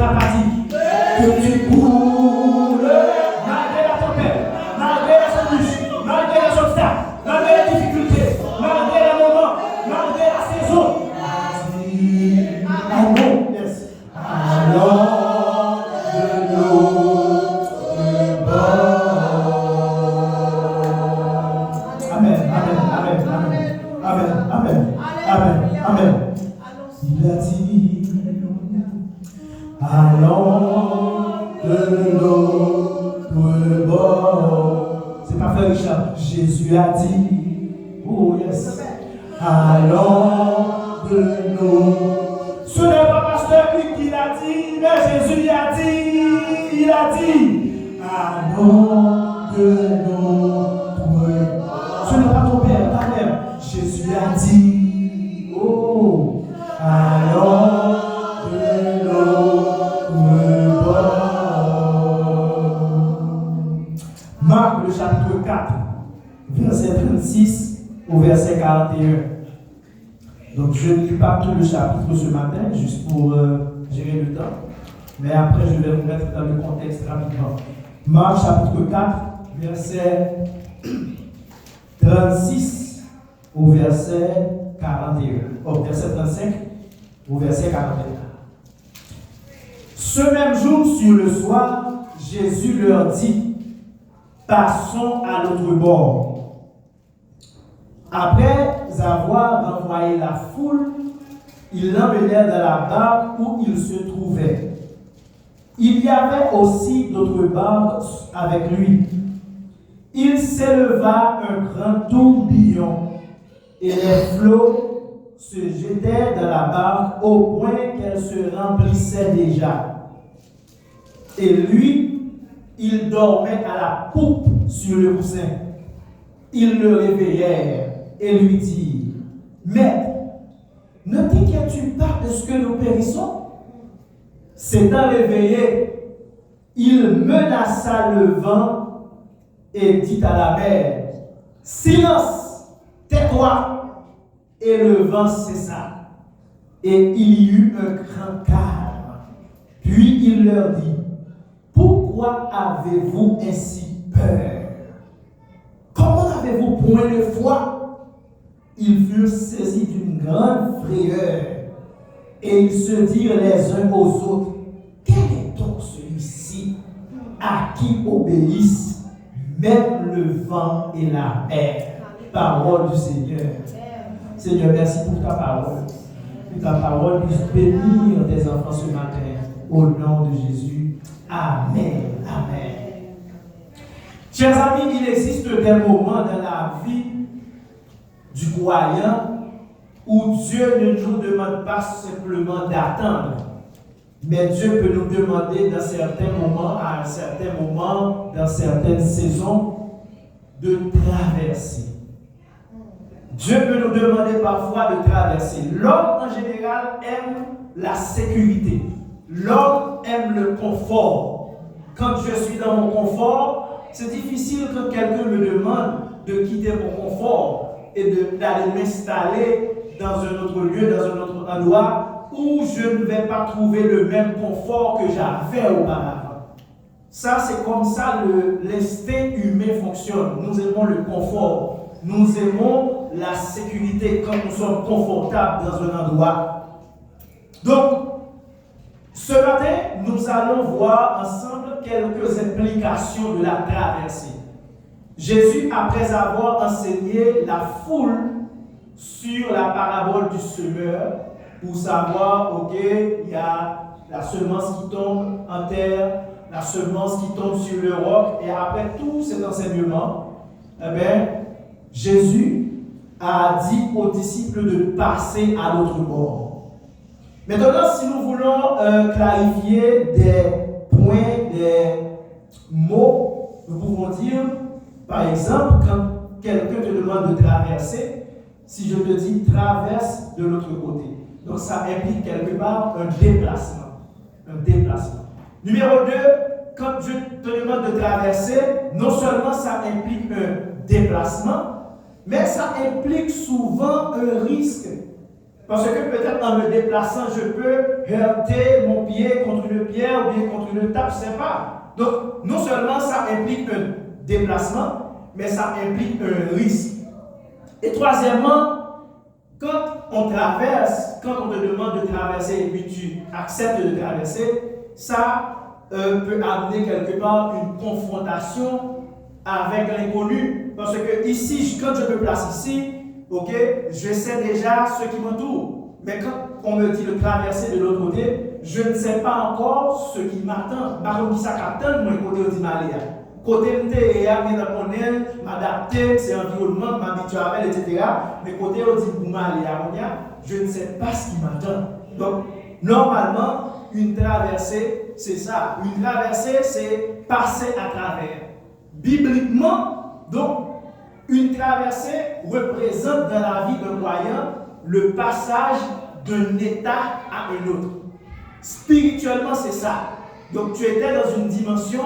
pas dit que tu coules malgré la tempête, malgré la embûche, malgré les obstacles, malgré les difficultés, malgré les moments, malgré la saison. Il a dit, allons, yes, allons. Amen. Il a dit, allons de l'autre bord. C'est pas frère Richard. Jésus a dit, oh yes, allons de l'autre. Ce n'est pas pasteur qui l'a dit, mais Jésus a dit, allons de l'autre bord. Ce n'est pas ton père, ta mère. Jésus a dit, oh, allons de l'autre bord. Marc le chapitre 4, verset 36 au verset 41. Donc je ne lis pas tout le chapitre ce matin, juste pour gérer le temps. Mais après je vais vous mettre dans le contexte rapidement. Marc chapitre 4, verset 36 au verset 41. Au verset 35 au verset 41. Ce même jour, sur le soir, Jésus leur dit, passons à l'autre bord. Après avoir renvoyé la foule, ils l'emmenèrent dans la barque où il se trouvait. Il y avait aussi d'autres barques avec lui. Il s'éleva un grand tourbillon et les flots se jetait dans la barque au point qu'elle se remplissait déjà. Et lui, il dormait à la poupe sur le coussin. Ils le réveillèrent et lui dirent: Maître, ne t'inquiètes-tu pas de ce que nous périssons? S'étant réveillé, il menaça le vent et dit à la mer: Silence, tais-toi! Et le vent cessa, et il y eut un grand calme. Puis il leur dit: Pourquoi avez-vous ainsi peur? Comment n'avez-vous point de foi? Ils furent saisis d'une grande frayeur, et ils se dirent les uns aux autres: Quel est donc celui-ci à qui obéissent même le vent et la mer? Parole du Seigneur. Seigneur, merci pour ta parole. Que ta parole puisse bénir tes enfants ce matin. Au nom de Jésus. Amen. Amen. Chers amis, il existe des moments dans la vie du croyant où Dieu ne nous demande pas simplement d'attendre, mais Dieu peut nous demander dans certains moments, à un certain moment, dans certaines saisons, de traverser. Dieu peut nous demander parfois de traverser. L'homme en général aime la sécurité. L'homme aime le confort. Quand je suis dans mon confort, c'est difficile quand quelqu'un me demande de quitter mon confort et d'aller m'installer dans un autre lieu, dans un autre endroit où je ne vais pas trouver le même confort que j'avais auparavant. Ça, c'est comme ça l'instinct humain fonctionne. Nous aimons le confort. Nous aimons la sécurité quand nous sommes confortables dans un endroit. Donc, ce matin, nous allons voir ensemble quelques implications de la traversée. Jésus, après avoir enseigné la foule sur la parabole du semeur, pour savoir, ok, il y a la semence qui tombe en terre, la semence qui tombe sur le roc, et après tout cet enseignement, eh bien, Jésus a dit aux disciples de passer à l'autre bord. Maintenant, si nous voulons clarifier des points, des mots, nous pouvons dire, par exemple, quand quelqu'un te demande de traverser, si je te dis traverse de l'autre côté, donc ça implique quelque part un déplacement. Un déplacement. Numéro 2, quand je te demande de traverser, non seulement ça implique un déplacement, mais ça implique souvent un risque. Parce que peut-être en me déplaçant, je peux heurter mon pied contre une pierre ou bien contre une table, je ne sais pas. Donc, non seulement ça implique un déplacement, mais ça implique un risque. Et troisièmement, quand on traverse, quand on te demande de traverser et puis tu acceptes de traverser, ça peut amener quelque part une confrontation avec l'inconnu. Parce que ici, quand je me place ici, ok, je sais déjà ce qui m'entoure. Mais quand on me dit de traverser de l'autre côté, je ne sais pas encore ce qui m'attend. Par contre, qui ça m'attend, mon côté au Dimalia. Côté de m'adapter, c'est environnement, m'habituer avec, etc. Mais côté au Dimalia, je ne sais pas ce qui m'attend. Donc, normalement, une traversée, c'est ça. Une traversée, c'est passer à travers. Bibliquement, donc, une traversée représente dans la vie d'un croyant le passage d'un état à un autre. Spirituellement, c'est ça. Donc, tu étais dans une dimension,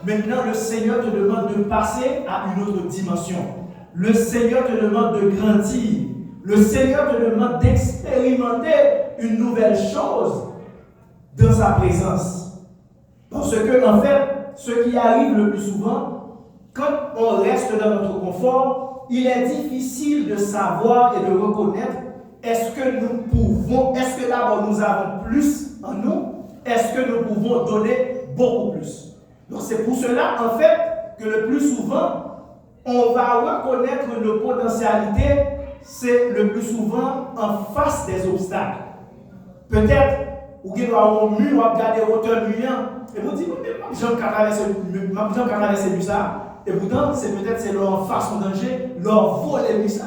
maintenant le Seigneur te demande de passer à une autre dimension. Le Seigneur te demande de grandir. Le Seigneur te demande d'expérimenter une nouvelle chose dans sa présence. Parce que, en fait, ce qui arrive le plus souvent, quand on reste dans notre confort, il est difficile de savoir et de reconnaître est-ce que nous pouvons, est-ce que d'abord nous avons plus en nous, est-ce que nous pouvons donner beaucoup plus. Donc c'est pour cela en fait que le plus souvent, on va reconnaître nos potentialités, c'est le plus souvent en face des obstacles. Peut-être, vous allez avoir un mur, vous regardez hauteur mur, et vous dites, mais j'en traverser ça. Et pourtant, c'est peut-être leur face en danger, leur voler ça.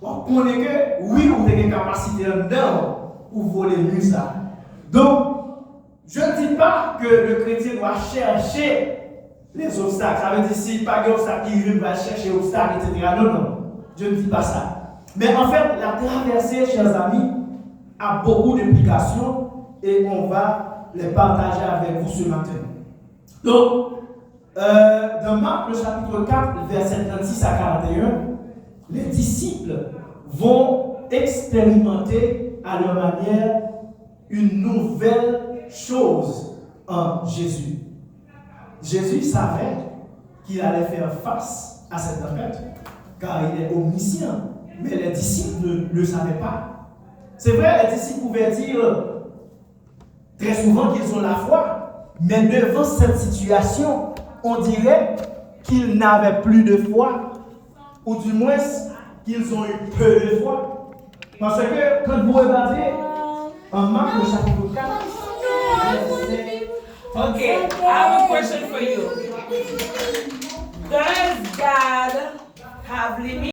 on connaît que oui, on a une capacité dedans pour voler mieux ça. Donc, je ne dis pas que le chrétien doit chercher les obstacles. Ça veut dire si pas d'obstacle, il va chercher obstacles, etc. Non, non, je ne dis pas ça. Mais en fait, la traversée, chers amis, a beaucoup d'implications et on va les partager avec vous ce matin. Donc, dans Marc, le chapitre 4, verset 36 à 41, les disciples vont expérimenter à leur manière une nouvelle chose en Jésus. Jésus savait qu'il allait faire face à cette tempête, car il est omniscient, mais les disciples ne le savaient pas. C'est vrai, les disciples pouvaient dire très souvent qu'ils ont la foi, mais devant cette situation, on dirait qu'ils n'avaient plus de foi, ou du moins qu'ils ont eu peu de foi. Parce que quand vous regardez en Marc le chapitre 4, Okay, I have a question for you. Does God have limits?